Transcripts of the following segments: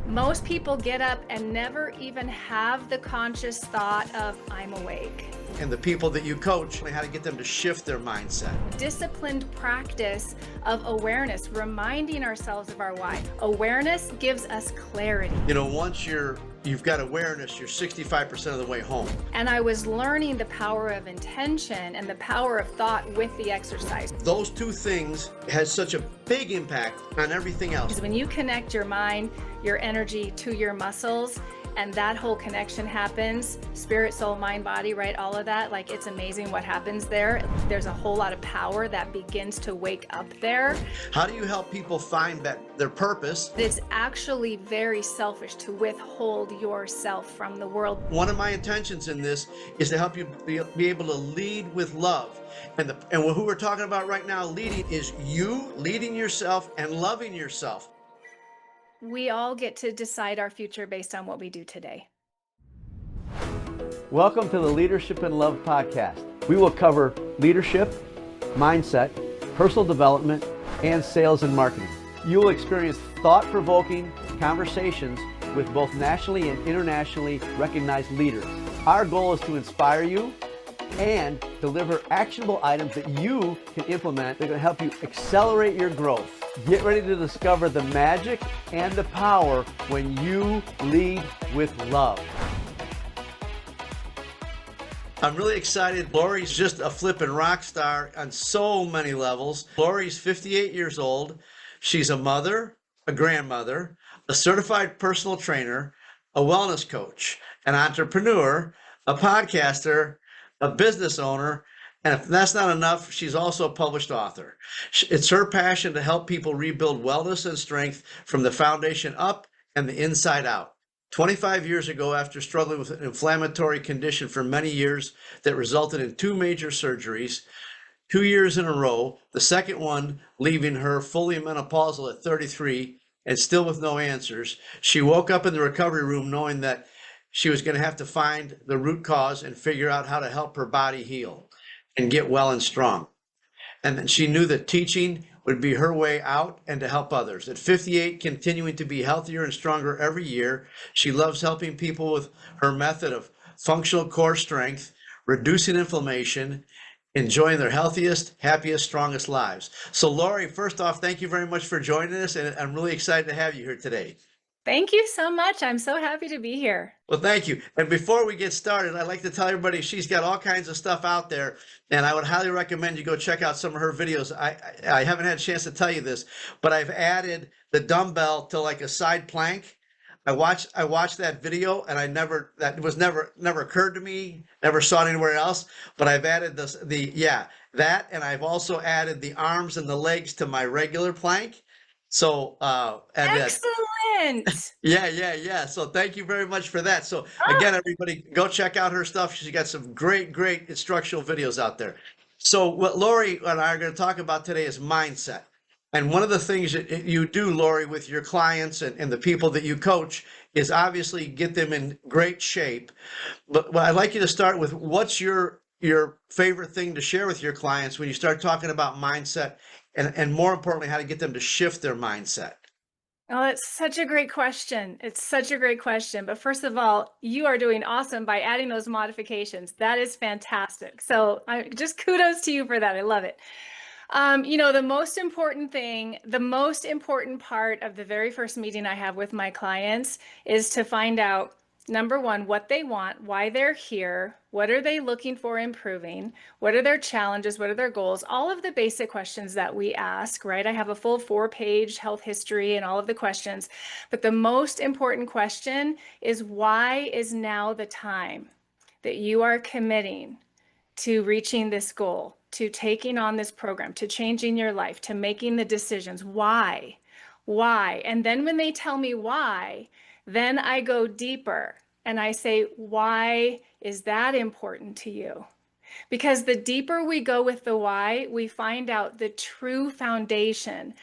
Most people get up and never even have the conscious thought of, I'm awake. And the people that you coach, how to get them to shift their mindset. Disciplined practice of awareness, reminding ourselves of our why. Awareness gives us clarity. You know, once you've got awareness, you're 65% of the way home. And I was learning the power of intention and the power of thought with the exercise. Those two things has such a big impact on everything else. Because when you connect your mind, your energy to your muscles, and that whole connection happens, spirit, soul, mind, body, right? All of that, like, it's amazing what happens there. There's a whole lot of power that begins to wake up there. How do you help people find their purpose? It's actually very selfish to withhold yourself from the world. One of my intentions in this is to help you be able to lead with love. And who we're talking about right now, leading, is you leading yourself and loving yourself. We all get to decide our future based on what we do today. Welcome to the Leadership and Love podcast. We will cover leadership, mindset, personal development, and sales and marketing. You will experience thought-provoking conversations with both nationally and internationally recognized leaders. Our goal is to inspire you and deliver actionable items that you can implement that are going to help you accelerate your growth. Get ready to discover the magic and the power when you lead with love. I'm really excited. Lori's just a flippin' rock star on so many levels. Lori's 58 years old. She's a mother, a grandmother, a certified personal trainer, a wellness coach, an entrepreneur, a podcaster, a business owner, and if that's not enough, she's also a published author. It's her passion to help people rebuild wellness and strength from the foundation up and the inside out. 25 years ago, after struggling with an inflammatory condition for many years that resulted in 2 major surgeries, 2 years in a row, the second one leaving her fully menopausal at 33 and still with no answers, she woke up in the recovery room knowing that she was going to have to find the root cause and figure out how to help her body heal and get well and strong. And then she knew that teaching would be her way out and to help others. At 58, continuing to be healthier and stronger every year, she loves helping people with her method of functional core strength, reducing inflammation, enjoying their healthiest, happiest, strongest lives. So Lori, first off, thank you very much for joining us, and I'm really excited to have you here today. Thank you so much. I'm so happy to be here. Well, thank you. And before we get started, I'd like to tell everybody she's got all kinds of stuff out there, and I would highly recommend you go check out some of her videos. I haven't had a chance to tell you this, but I've added the dumbbell to like a side plank. I watched that video, and never occurred to me, never saw it anywhere else. But I've added that, and I've also added the arms and the legs to my regular plank. So Excellent. Yeah. So thank you very much for that. So again, everybody, go check out her stuff. She's got some great instructional videos out there. So what Lori and I are going to talk about today is mindset. And one of the things that you do, Lori, with your clients and the people that you coach is obviously get them in great shape. But I'd like you to start with, what's your favorite thing to share with your clients when you start talking about mindset, and more importantly, how to get them to shift their mindset? Oh, it's such a great question. It's such a great question. But first of all, you are doing awesome by adding those modifications. That is fantastic. So just kudos to you for that. I love it. The most important part of the very first meeting I have with my clients is to find out, number one, what they want, why they're here, what are they looking for improving, what are their challenges, what are their goals, all of the basic questions that we ask, right? I have a full 4-page health history and all of the questions, but the most important question is, why is now the time that you are committing to reaching this goal, to taking on this program, to changing your life, to making the decisions? Why? And then when they tell me why, then I go deeper and I say, why is that important to you? Because the deeper we go with the why, we find out the true foundation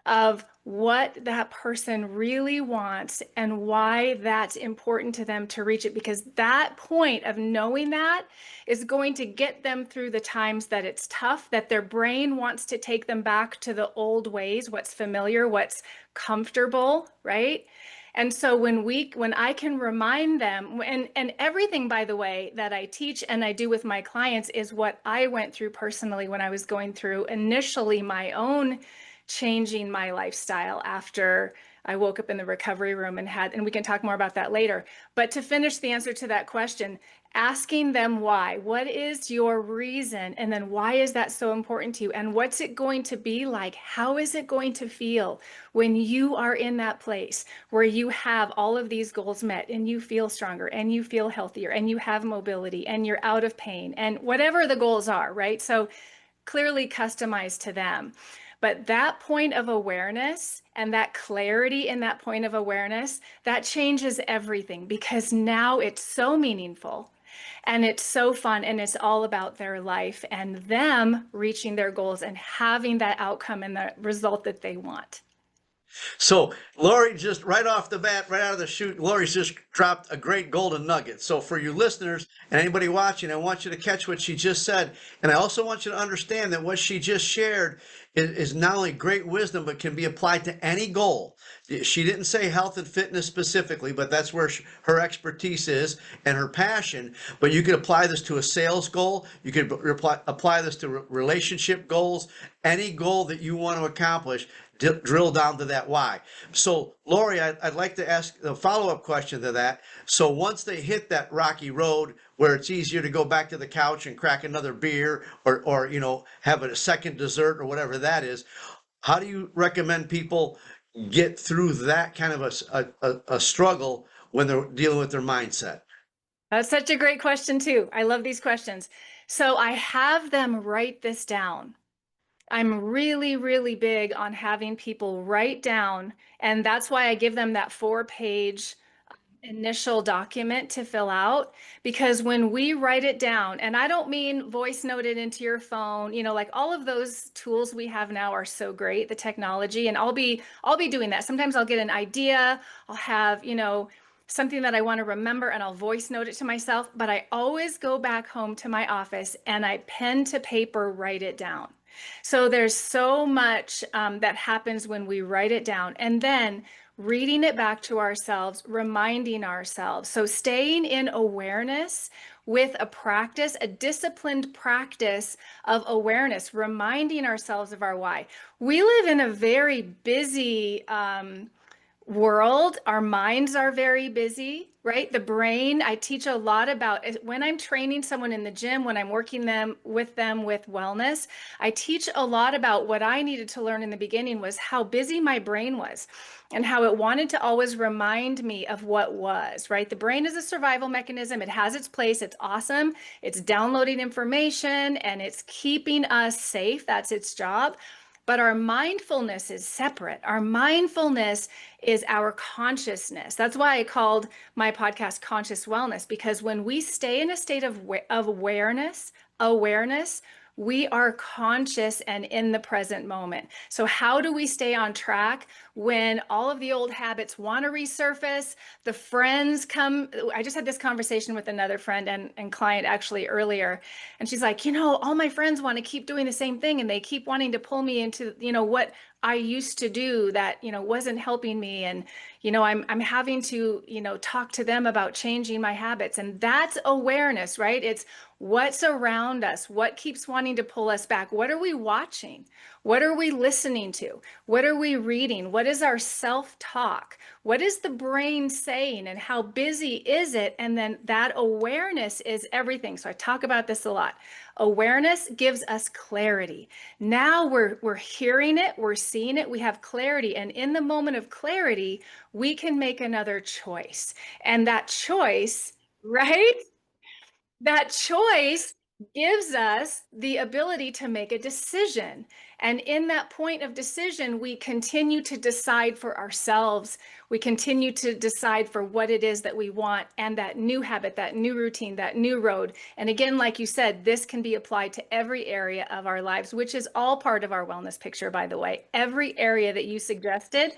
of what that person really wants and why that's important to them to reach it. Because that point of knowing that is going to get them through the times that it's tough, that their brain wants to take them back to the old ways, what's familiar, what's comfortable, right? And so when I can remind them, and everything, by the way, that I teach and I do with my clients is what I went through personally when I was going through initially my own changing my lifestyle after I woke up in the recovery room and we can talk more about that later. But to finish the answer to that question, asking them why. What is your reason? And then why is that so important to you? And what's it going to be like? How is it going to feel when you are in that place where you have all of these goals met and you feel stronger and you feel healthier and you have mobility and you're out of pain and whatever the goals are, right? So clearly customized to them. But that point of awareness and that clarity in that point of awareness, that changes everything because now it's so meaningful and it's so fun and it's all about their life and them reaching their goals and having that outcome and the result that they want. So Lori, just right off the bat, right out of the chute, Lori's just dropped a great golden nugget. So for you listeners and anybody watching, I want you to catch what she just said. And I also want you to understand that what she just shared is not only great wisdom, but can be applied to any goal. She didn't say health and fitness specifically, but that's where her expertise is and her passion. But you could apply this to a sales goal. You could apply this to relationship goals, any goal that you want to accomplish. Drill down to that why. So Lori, I'd like to ask a follow-up question to that. So once they hit that rocky road where it's easier to go back to the couch and crack another beer or have a second dessert or whatever that is, how do you recommend people get through that kind of a struggle when they're dealing with their mindset? That's such a great question too. I love these questions. So I have them write this down. I'm really, really big on having people write down, and that's why I give them that 4-page initial document to fill out, because when we write it down, and I don't mean voice note it into your phone, like all of those tools we have now are so great, the technology, and I'll be doing that. Sometimes I'll get an idea, I'll have, something that I want to remember and I'll voice note it to myself, but I always go back home to my office and I pen to paper write it down. So there's so much that happens when we write it down and then reading it back to ourselves, reminding ourselves. So staying in awareness with a practice, a disciplined practice of awareness, reminding ourselves of our why. We live in a very busy world. Our minds are very busy, right? The brain, I teach a lot about when I'm training someone in the gym, when I'm working with wellness, I teach a lot about what I needed to learn in the beginning was how busy my brain was and how it wanted to always remind me of what was, right? The brain is a survival mechanism. It has its place. It's awesome. It's downloading information and it's keeping us safe. That's its job. But our mindfulness is separate. Our mindfulness is our consciousness. That's why I called my podcast Conscious Wellness, because when we stay in a state of awareness, we are conscious and in the present moment. So how do we stay on track when all of the old habits want to resurface? The friends come. I just had this conversation with another friend and client actually earlier. And she's like, all my friends want to keep doing the same thing. And they keep wanting to pull me into, what I used to do that, wasn't helping me. And, I'm having to, talk to them about changing my habits. And that's awareness, right? It's what's around us, what keeps wanting to pull us back. What are we watching? What are we listening to? What are we reading? What is our self-talk? What is the brain saying and how busy is it? And then that awareness is everything. So I talk about this a lot. Awareness gives us clarity. Now we're hearing it, we're seeing it, we have clarity. And in the moment of clarity, we can make another choice. And that choice, right? That choice gives us the ability to make a decision. And in that point of decision, we continue to decide for ourselves. We continue to decide for what it is that we want and that new habit, that new routine, that new road. And again, like you said, this can be applied to every area of our lives, which is all part of our wellness picture, by the way. Every area that you suggested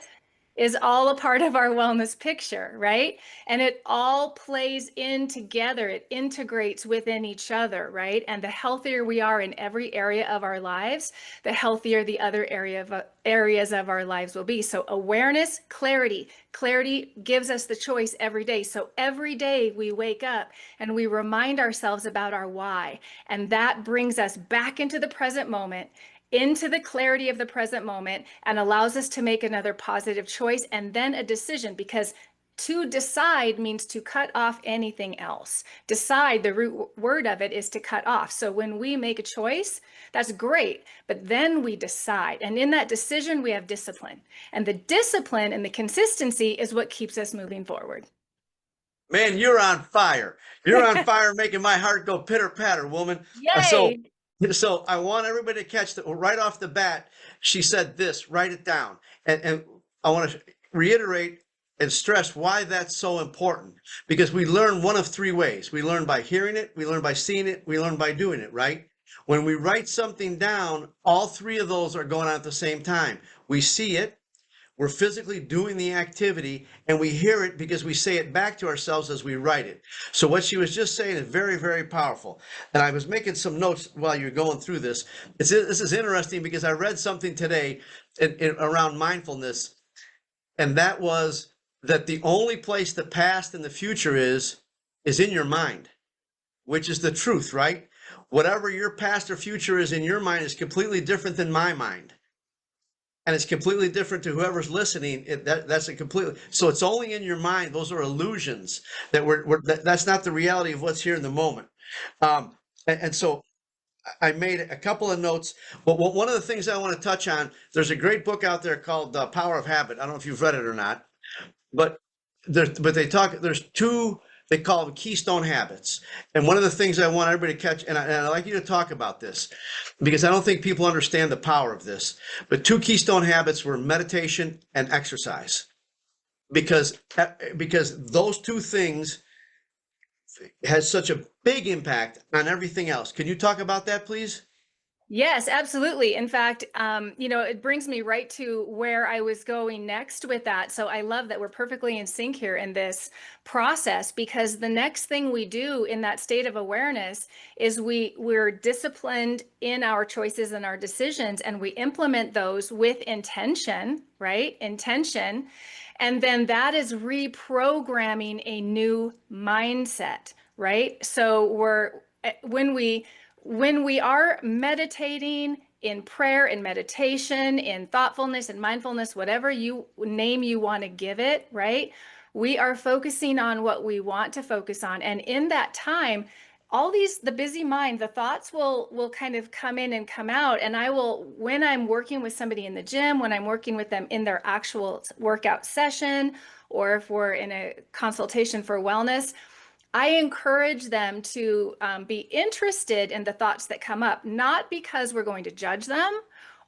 is all a part of our wellness picture, right? And it all plays in together. It integrates within each other, right? And the healthier we are in every area of our lives, the healthier the other areas of our lives will be. So awareness, clarity. Clarity gives us the choice every day. So every day we wake up and we remind ourselves about our why. And that brings us back into the present moment, into the clarity of the present moment, and allows us to make another positive choice and then a decision, because to decide means to cut off anything else. Decide, the root word of it is to cut off. So when we make a choice, that's great, but then we decide. And in that decision, we have discipline. And the discipline and the consistency is what keeps us moving forward. Man, you're on fire. You're on fire, making my heart go pitter patter, woman. Yay! So I want everybody to catch that right off the bat. She said this, write it down. And I want to reiterate and stress why that's so important, because we learn one of three ways. We learn by hearing it, we learn by seeing it, we learn by doing it, right? When we write something down, all three of those are going on at the same time. We see it, we're physically doing the activity, and we hear it because we say it back to ourselves as we write it. So what she was just saying is very, very powerful. And I was making some notes while you're going through this. This is interesting because I read something today around mindfulness, and that was that the only place the past and the future is in your mind, which is the truth, right? Whatever your past or future is in your mind is completely different than my mind. And it's completely different to whoever's listening. That's a completely, so it's only in your mind. Those are illusions that's not the reality of what's here in the moment. And so I made a couple of notes. But one of the things I want to touch on, there's a great book out there called Power of Habit. I don't know if you've read it or not, but there's two, they call them keystone habits. And one of the things I want everybody to catch, and I'd like you to talk about this, because I don't think people understand the power of this, but two keystone habits were meditation and exercise. Because those two things has such a big impact on everything else. Can you talk about that, please? Yes, absolutely. In fact, it brings me right to where I was going next with that. So I love that we're perfectly in sync here in this process, because the next thing we do in that state of awareness is we're disciplined in our choices and our decisions, and we implement those with intention, right? Intention. And then that is reprogramming a new mindset, right? So when we are meditating in prayer and meditation, in thoughtfulness and mindfulness, whatever name you want to give it, right? We are focusing on what we want to focus on. And in that time, the busy mind, the thoughts will kind of come in and come out. And when I'm working with somebody in the gym, when I'm working with them in their actual workout session, or if we're in a consultation for wellness, I encourage them to be interested in the thoughts that come up, not because we're going to judge them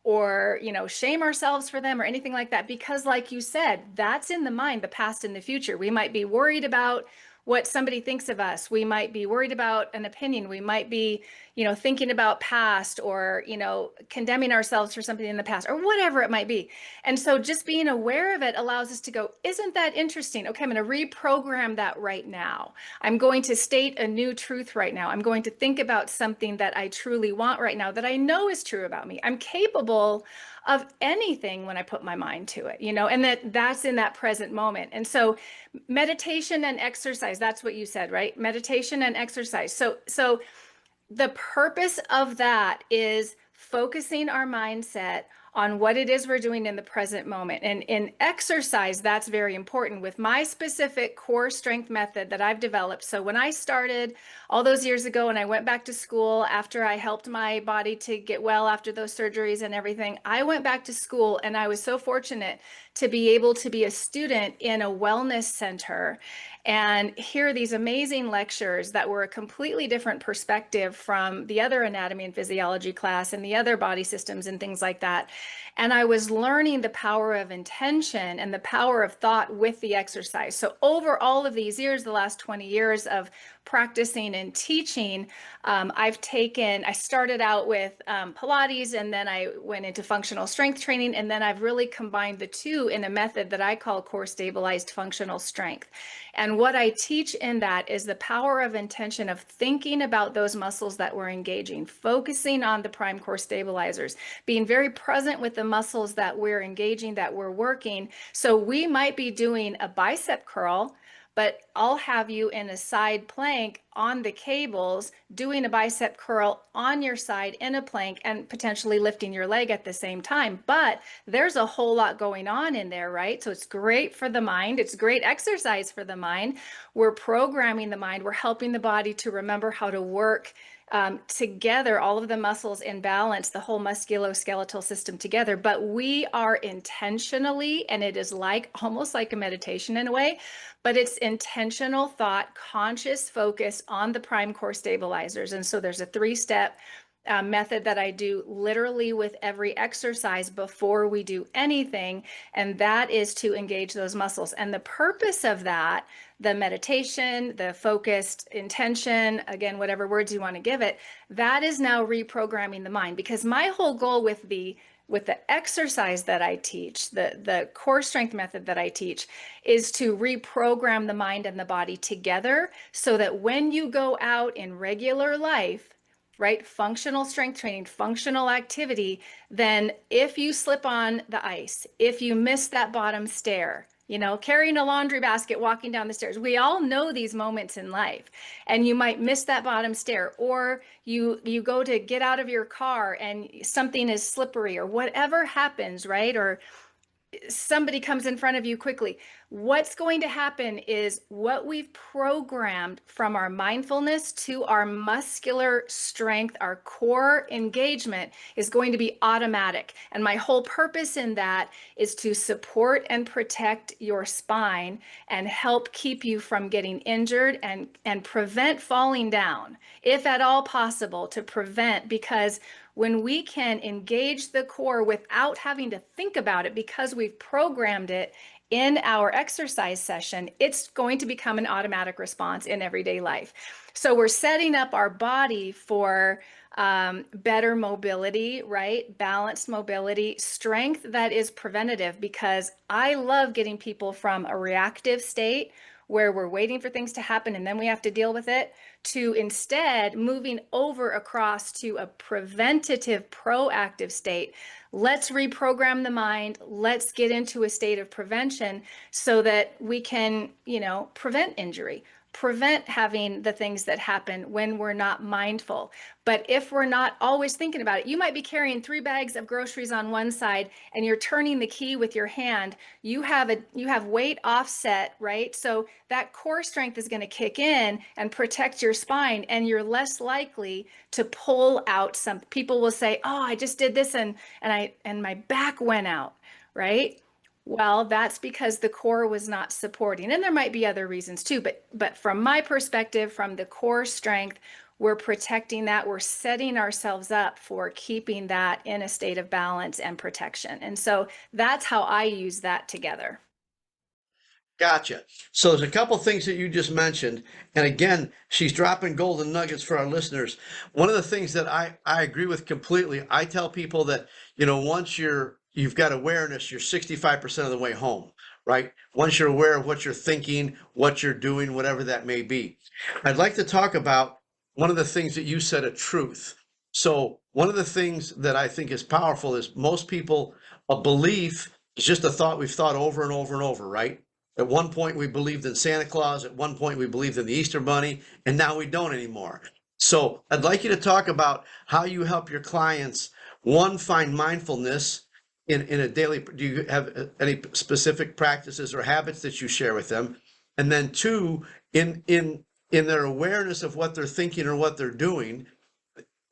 or, shame ourselves for them or anything like that, because like you said, that's in the mind, the past and the future. We might be worried about what somebody thinks of us. We might be worried about an opinion. We might be, thinking about past, or, condemning ourselves for something in the past, or whatever it might be. And so just being aware of it allows us to go, isn't that interesting? Okay, I'm going to reprogram that right now. I'm going to state a new truth right now. I'm going to think about something that I truly want right now, that I know is true about me. I'm capable of anything when I put my mind to it, and that's in that present moment. And so meditation and exercise, that's what you said, right? Meditation and exercise. So the purpose of that is focusing our mindset on what it is we're doing in the present moment. And in exercise, that's very important with my specific core strength method that I've developed. So when I started all those years ago and I went back to school after I helped my body to get well after those surgeries and everything, I went back to school, and I was so fortunate to be able to be a student in a wellness center and hear these amazing lectures that were a completely different perspective from the other anatomy and physiology class and the other body systems and things like that. And I was learning the power of intention and the power of thought with the exercise. So over all of these years, the last 20 years of practicing and teaching, I started out with Pilates, and then I went into functional strength training, and then I've really combined the two in a method that I call core stabilized functional strength. And what I teach in that is the power of intention, of thinking about those muscles that we're engaging, focusing on the prime core stabilizers, being very present with the muscles that we're engaging, that we're working. So we might be doing a bicep curl, but I'll have you in a side plank on the cables, doing a bicep curl on your side in a plank and potentially lifting your leg at the same time. But there's a whole lot going on in there, right? So it's great for the mind. It's great exercise for the mind. We're programming the mind. We're helping the body to remember how to work together, all of the muscles in balance, the whole musculoskeletal system together. But we are intentionally, and it is like almost like a meditation in a way, but it's intentional thought, conscious focus on the prime core stabilizers. And so there's a 3-step method that I do literally with every exercise before we do anything, and that is to engage those muscles. And the purpose of that, the meditation, the focused intention, again, whatever words you want to give it, that is now reprogramming the mind. Because my whole goal with the exercise that I teach, the core strength method that I teach, is to reprogram the mind and the body together so that when you go out in regular life, right, functional strength training, functional activity, then if you slip on the ice, if you miss that bottom stair, carrying a laundry basket, walking down the stairs. We all know these moments in life, and you might miss that bottom stair, or you go to get out of your car and something is slippery, or whatever happens, right? Or somebody comes in front of you quickly. What's going to happen is what we've programmed from our mindfulness to our muscular strength, our core engagement, is going to be automatic. And my whole purpose in that is to support and protect your spine and help keep you from getting injured and prevent falling down, if at all possible, to prevent. Because when we can engage the core without having to think about it, because we've programmed it in our exercise session, it's going to become an automatic response in everyday life. So we're setting up our body for better mobility, right? Balanced mobility, strength that is preventative, because I love getting people from a reactive state where we're waiting for things to happen and then we have to deal with it, to instead moving over across to a preventative, proactive state. Let's reprogram the mind. Let's get into a state of prevention so that we can, prevent injury, prevent having the things that happen when we're not mindful. But if we're not always thinking about it, you might be carrying 3 bags of groceries on one side and you're turning the key with your hand. You have weight offset, right? So that core strength is going to kick in and protect your spine, and you're less likely to pull out some. People will say, "Oh, I just did this and my back went out," right? Well, that's because the core was not supporting. And there might be other reasons too, but from my perspective, from the core strength, we're protecting that. We're setting ourselves up for keeping that in a state of balance and protection. And so that's how I use that together. Gotcha. So there's a couple things that you just mentioned. And again, she's dropping golden nuggets for our listeners. One of the things that I agree with completely, I tell people that, once you've got awareness, you're 65% of the way home, right? Once you're aware of what you're thinking, what you're doing, whatever that may be. I'd like to talk about one of the things that you said, a truth. So one of the things that I think is powerful is most people, a belief is just a thought we've thought over and over and over, right? At one point, we believed in Santa Claus. At one point, we believed in the Easter Bunny, and now we don't anymore. So I'd like you to talk about how you help your clients, one, find mindfulness in a daily. Do you have any specific practices or habits that you share with them? And then two, in their awareness of what they're thinking or what they're doing,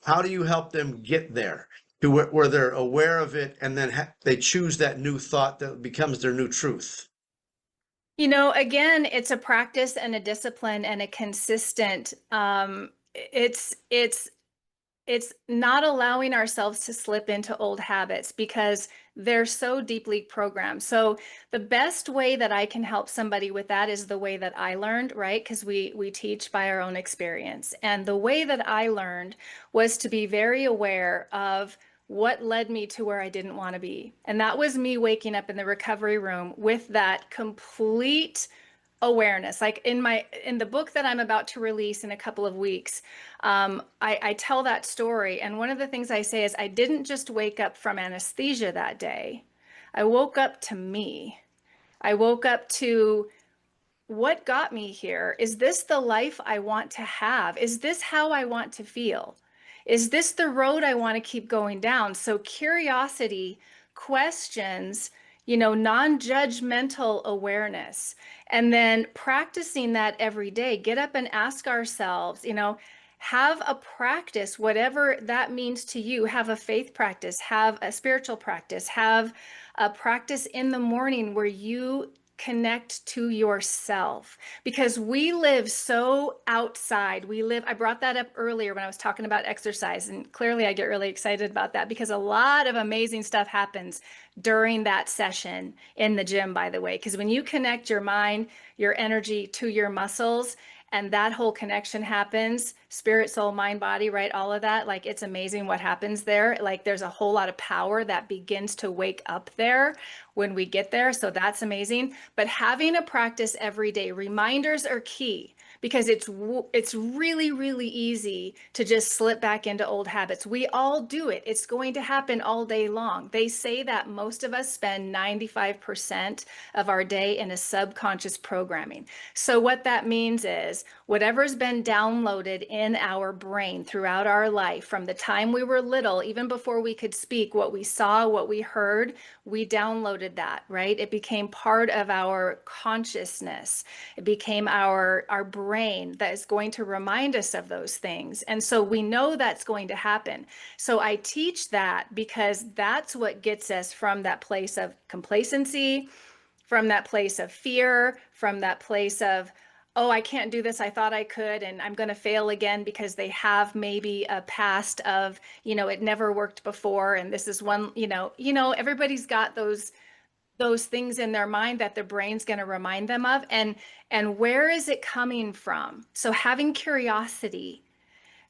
how do you help them get there to where they're aware of it, and then they choose that new thought that becomes their new truth? Again, it's a practice and a discipline and a consistent, it's not allowing ourselves to slip into old habits because they're so deeply programmed. So the best way that I can help somebody with that is the way that I learned, right? Because we teach by our own experience. And the way that I learned was to be very aware of what led me to where I didn't want to be. And that was me waking up in the recovery room with that complete awareness. Like in the book that I'm about to release in a couple of weeks, I tell that story. And one of the things I say is I didn't just wake up from anesthesia that day. I woke up to me. I woke up to what got me here. Is this the life I want to have? Is this how I want to feel? Is this the road I want to keep going down? So curiosity, questions, non-judgmental awareness, and then practicing that every day. Get up and ask ourselves, have a practice, whatever that means to you. Have a faith practice, have a spiritual practice, have a practice in the morning where you connect to yourself, because we live so outside. I brought that up earlier when I was talking about exercise, and clearly I get really excited about that because a lot of amazing stuff happens during that session in the gym, by the way, because when you connect your mind, your energy to your muscles, and that whole connection happens, spirit, soul, mind, body, right? All of that, like, it's amazing what happens there. Like, there's a whole lot of power that begins to wake up there when we get there. So that's amazing. But having a practice every day, reminders are key, because it's really, really easy to just slip back into old habits. We all do it. It's going to happen all day long. They say that most of us spend 95% of our day in a subconscious programming. So what that means is whatever's been downloaded in our brain throughout our life, from the time we were little, even before we could speak, what we saw, what we heard, we downloaded that, right? It became part of our consciousness. It became our brain that is going to remind us of those things. And so we know that's going to happen. So I teach that because that's what gets us from that place of complacency, from that place of fear, from that place of, oh, I can't do this. I thought I could, and I'm going to fail again, because they have maybe a past of, it never worked before. And this is one, everybody's got those things in their mind that the brain's going to remind them of. And where is it coming from? So having curiosity,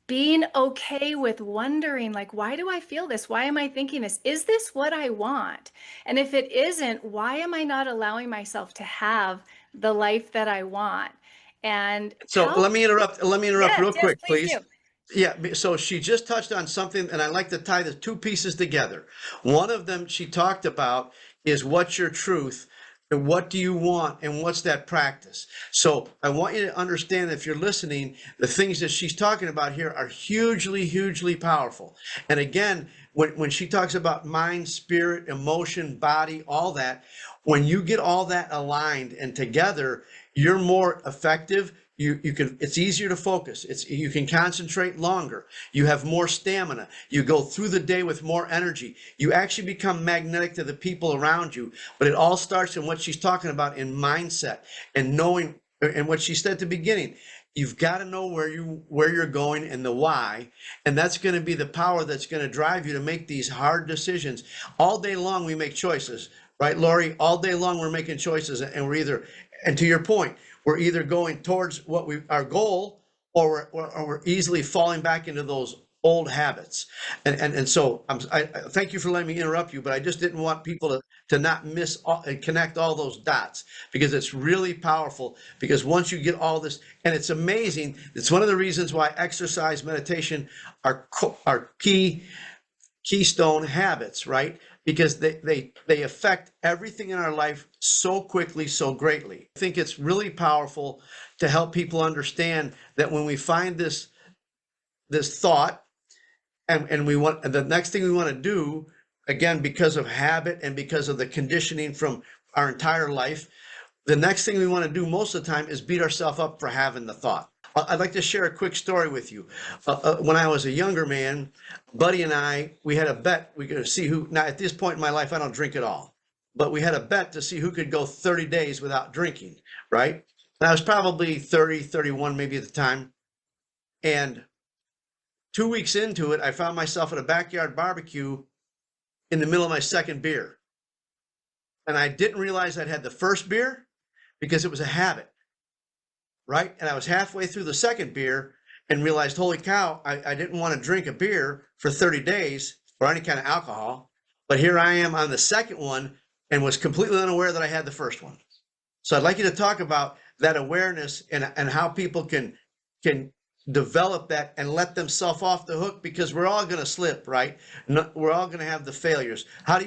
being okay with wondering, like, why do I feel this? Why am I thinking this? Is this what I want? And if it isn't, why am I not allowing myself to have the life that I want? And So let me interrupt yes, real yes, quick, please please. do. Yeah, so she just touched on something, and I like to tie the two pieces together. One of them she talked about is what's your truth, and what do you want, and what's that practice. So I want you to understand, if you're listening, the things that she's talking about here are hugely, hugely powerful. And again, when she talks about mind, spirit, emotion, body, all that, when you get all that aligned and together, you're more effective. You can, it's easier to focus. You can concentrate longer. You have more stamina. You go through the day with more energy. You actually become magnetic to the people around you. But it all starts in what she's talking about in mindset and knowing, and what she said at the beginning. You've got to know where you're going and the why, and that's going to be the power that's going to drive you to make these hard decisions. All day long we make choices, right, Lori? All day long we're making choices, and and to your point, we're either going towards our goal, or we're easily falling back into those old habits. And so I thank you for letting me interrupt you, but I just didn't want people to not miss and connect all those dots, because it's really powerful. Because once you get all this, and it's amazing, it's one of the reasons why exercise, meditation are keystone habits, right? Because they affect everything in our life so quickly, so greatly. I think it's really powerful to help people understand that when we find this thought, and the next thing we want to do, again, because of habit and because of the conditioning from our entire life, the next thing we want to do most of the time is beat ourselves up for having the thought. I'd like to share a quick story with you. When I was a younger man, Buddy and I, we had a bet. We could see who, now at this point in my life, I don't drink at all, but we had a bet to see who could go 30 days without drinking, right? And I was probably 30, 31 maybe at the time. And 2 weeks into it, I found myself at a backyard barbecue in the middle of my second beer. And I didn't realize I'd had the first beer because it was a habit, right? And I was halfway through the second beer and realized, holy cow, I didn't want to drink a beer for 30 days. or any kind of alcohol. But here I am on the second one and was completely unaware that I had the first one. So I'd like you to talk about that awareness and how people can develop that and let themselves off the hook, because we're all going to slip, right? No, we're all going to have the failures. How do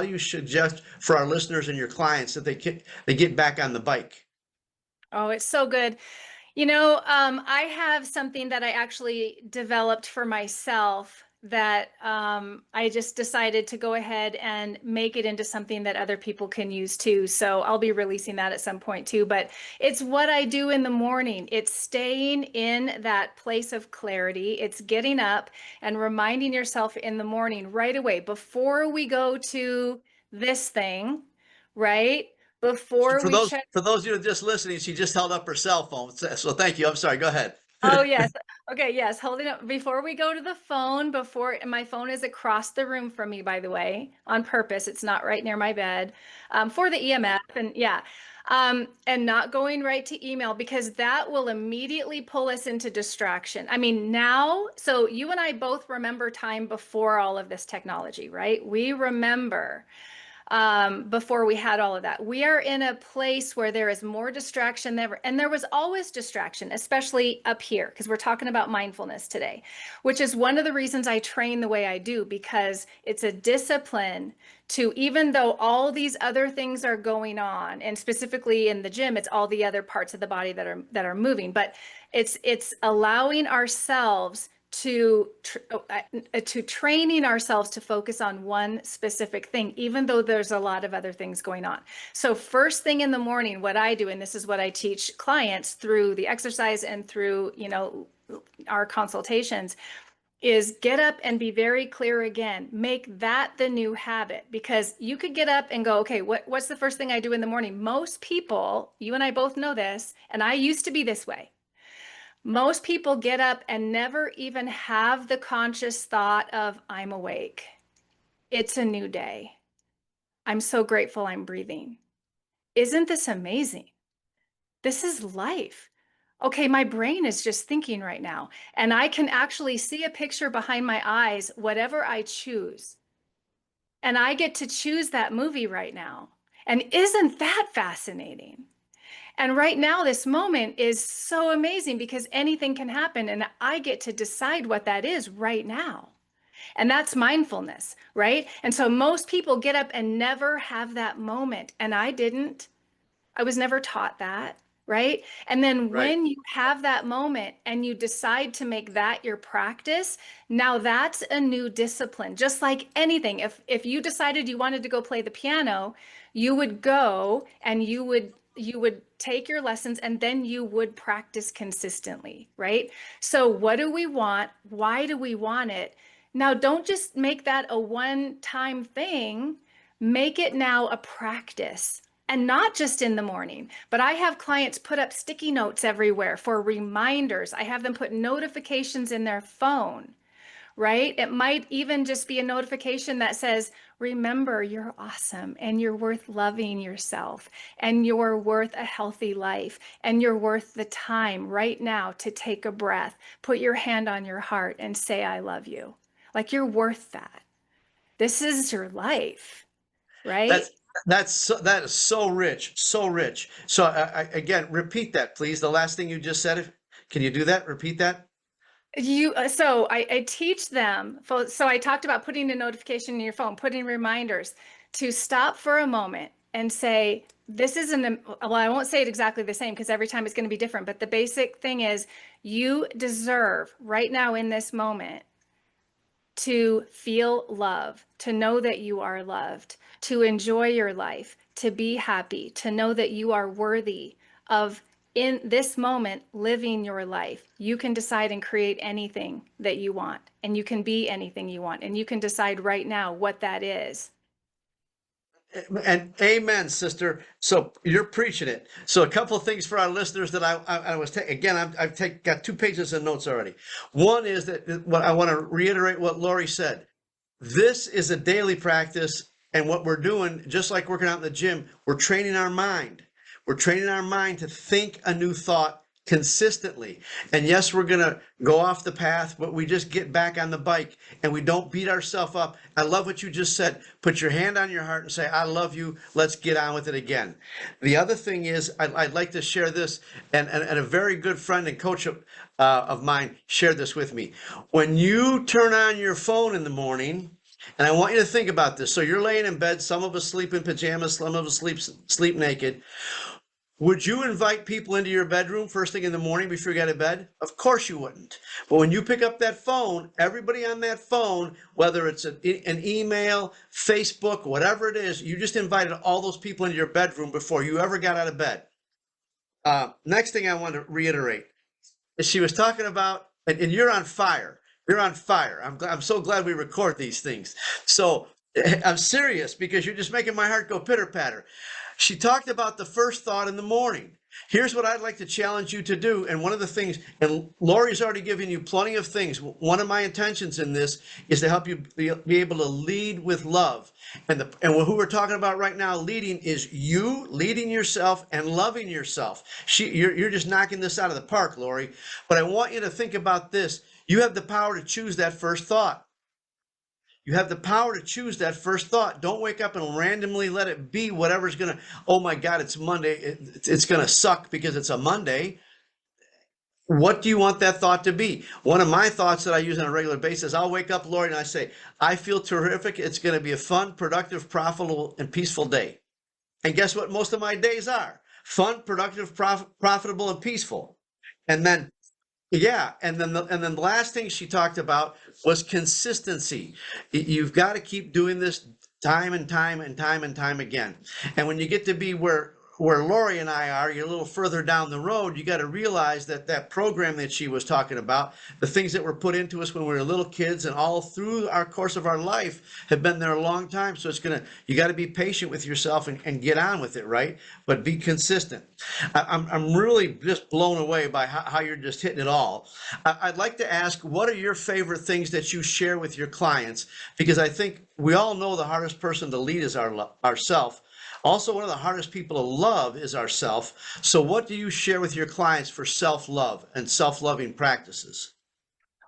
you suggest for our listeners and your clients that they get back on the bike? Oh, it's so good. I have something that I actually developed for myself that I just decided to go ahead and make it into something that other people can use too. So I'll be releasing that at some point too. But it's what I do in the morning. It's staying in that place of clarity. It's getting up and reminding yourself in the morning right away before we go to this thing, right? Before we check. For those of you just listening, she just held up her cell phone. So thank you. I'm sorry. Go ahead. Oh, yes. Okay, yes. Holding up before we go to the phone, and my phone is across the room from me, by the way, on purpose. It's not right near my bed, for the EMF, and yeah. And not going right to email, because that will immediately pull us into distraction. I mean, now, so you and I both remember time before all of this technology, right? We remember before we had all of that. We are in a place where there is more distraction than ever. And there was always distraction, especially up here, because we're talking about mindfulness today, which is one of the reasons I train the way I do, because it's a discipline to, even though all these other things are going on, and specifically in the gym, it's all the other parts of the body that are moving, but it's allowing ourselves to training ourselves to focus on one specific thing, even though there's a lot of other things going on. So first thing in the morning, what I do, and this is what I teach clients through the exercise and through, our consultations, is get up and be very clear again. Make that the new habit, because you could get up and go, okay, what's the first thing I do in the morning? Most people, you and I both know this, and I used to be this way. Most people get up and never even have the conscious thought of, I'm awake. It's a new day. I'm so grateful I'm breathing. Isn't this amazing? This is life. Okay, my brain is just thinking right now, and I can actually see a picture behind my eyes, whatever I choose. And I get to choose that movie right now. And isn't that fascinating? And right now, this moment is so amazing, because anything can happen, and I get to decide what that is right now. And that's mindfulness, right? And so most people get up and never have that moment. And I didn't. I was never taught that, right? And then Right. when you have that moment and you decide to make that your practice, now that's a new discipline. Just like anything, if you decided you wanted to go play the piano, you would go and you would take your lessons, and then you would practice consistently, right? So what do we want? Why do we want it? Now, don't just make that a one-time thing. Make it now a practice. And not just in the morning, but I have clients put up sticky notes everywhere for reminders. I have them put notifications in their phone, right? It might even just be a notification that says, remember, you're awesome, and you're worth loving yourself, and you're worth a healthy life, and you're worth the time right now to take a breath, put your hand on your heart and say, I love you. Like, you're worth that. This is your life, right? That is so rich, so rich. So again, repeat that, please. The last thing you just said. Can you do that? Repeat that. So I teach them. So I talked about putting a notification in your phone, putting reminders to stop for a moment and say, this isn't, well, I won't say it exactly the same, because every time it's going to be different. But the basic thing is, you deserve right now in this moment to feel love, to know that you are loved, to enjoy your life, to be happy, to know that you are worthy of, in this moment, living your life. You can decide and create anything that you want, and you can be anything you want, and you can decide right now what that is. And amen, sister. So you're preaching it. So a couple of things for our listeners that I was taking. Again, I've got 2 pages of notes already. One is that what I want to reiterate what Lori said. This is a daily practice, and what we're doing, just like working out in the gym, we're training our mind. We're training our mind to think a new thought consistently. And yes, we're going to go off the path, but we just get back on the bike and we don't beat ourselves up. I love what you just said. Put your hand on your heart and say, I love you. Let's get on with it again. The other thing is, I'd like to share this, and a very good friend and coach of mine shared this with me. When you turn on your phone in the morning, and I want you to think about this. So you're laying in bed, some of us sleep in pajamas, some of us sleep naked. Would you invite people into your bedroom first thing in the morning before you got to bed? Of course you wouldn't. But when you pick up that phone, everybody on that phone, whether it's an email, Facebook, whatever it is, you just invited all those people into your bedroom before you ever got out of bed. Next thing I want to reiterate is she was talking about, and you're on fire. You're on fire. I'm so glad we record these things. So I'm serious because you're just making my heart go pitter patter. She talked about the first thought in the morning. Here's what I'd like to challenge you to do. And one of the things, and Lori's already given you plenty of things. One of my intentions in this is to help you be able to lead with love. And who we're talking about right now, leading, is you leading yourself and loving yourself. You're just knocking this out of the park, Lori. But I want you to think about this. You have the power to choose that first thought. You have the power to choose that first thought. Don't wake up and randomly let it be whatever's going to, oh my God, it's Monday. It's going to suck because it's a Monday. What do you want that thought to be? One of my thoughts that I use on a regular basis, I'll wake up, Lori, and I say, I feel terrific. It's going to be a fun, productive, profitable, and peaceful day. And guess what most of my days are? Fun, productive, profitable, and peaceful. And then yeah, and then the last thing she talked about was consistency. You've got to keep doing this time and time and time and time again. And when you get to be where Lori and I are, you're a little further down the road, you got to realize that program that she was talking about, the things that were put into us when we were little kids and all through our course of our life have been there a long time. So you got to be patient with yourself and get on with it, right? But be consistent. I'm really just blown away by how you're just hitting it all. I'd like to ask, what are your favorite things that you share with your clients? Because I think we all know the hardest person to lead is ourself. Also, one of the hardest people to love is ourself. So what do you share with your clients for self-love and self-loving practices?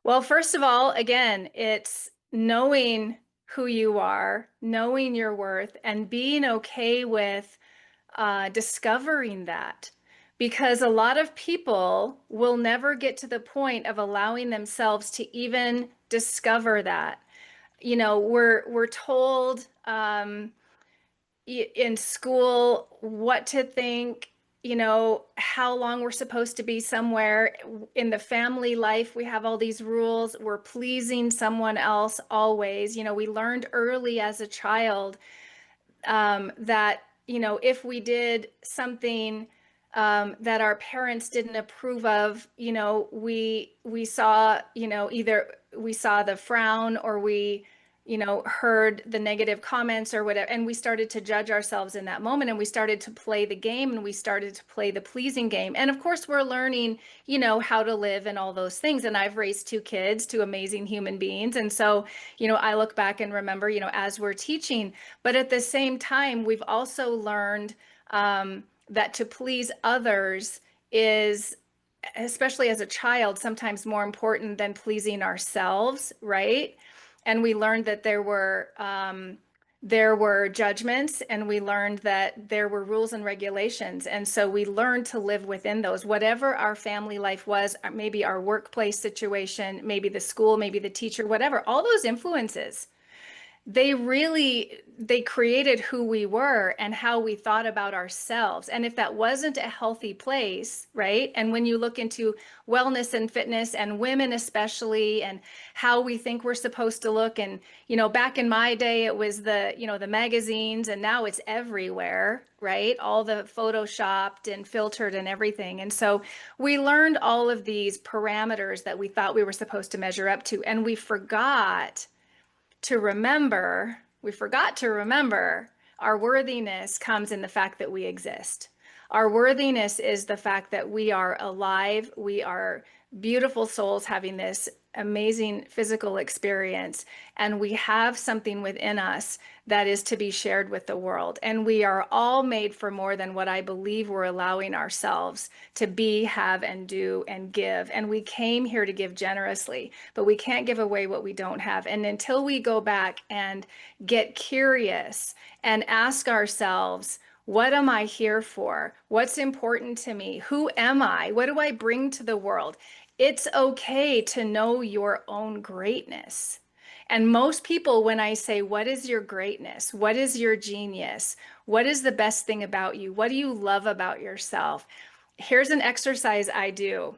Well, first of all, again, it's knowing who you are, knowing your worth, and being okay with discovering that. Because a lot of people will never get to the point of allowing themselves to even discover that. You know, we're told in school what to think, you know, how long we're supposed to be somewhere. In the family life, we have all these rules. We're pleasing someone else always. You know, we learned early as a child that, you know, if we did something that our parents didn't approve of, you know, we saw, you know, either we saw the frown or we, you know, heard the negative comments or whatever, and we started to judge ourselves in that moment, and we started to play the game, and we started to play the pleasing game. And of course, we're learning, you know, how to live and all those things. And I've raised 2 kids, 2 amazing human beings. And so, you know, I look back and remember, you know, as we're teaching, but at the same time, we've also learned that to please others is, especially as a child, sometimes more important than pleasing ourselves, right? And we learned that there were judgments, and we learned that there were rules and regulations. And so we learned to live within those, whatever our family life was, maybe our workplace situation, maybe the school, maybe the teacher, whatever, all those influences. They created who we were and how we thought about ourselves. And if that wasn't a healthy place, right? And when you look into wellness and fitness, and women especially, and how we think we're supposed to look, and, you know, back in my day, it was the, you know, the magazines, and now it's everywhere, right? All the photoshopped and filtered and everything. And so we learned all of these parameters that we thought we were supposed to measure up to, and we forgot to remember our worthiness comes in the fact that we exist. Our worthiness is the fact that we are alive, we are beautiful souls having this amazing physical experience, and we have something within us that is to be shared with the world. And we are all made for more than what I believe we're allowing ourselves to be, have, and do, and give. And we came here to give generously, but we can't give away what we don't have. And until we go back and get curious and ask ourselves, what am I here for? What's important to me? Who am I? What do I bring to the world? It's okay to know your own greatness. And most people, when I say, what is your greatness? What is your genius? What is the best thing about you? What do you love about yourself? Here's an exercise I do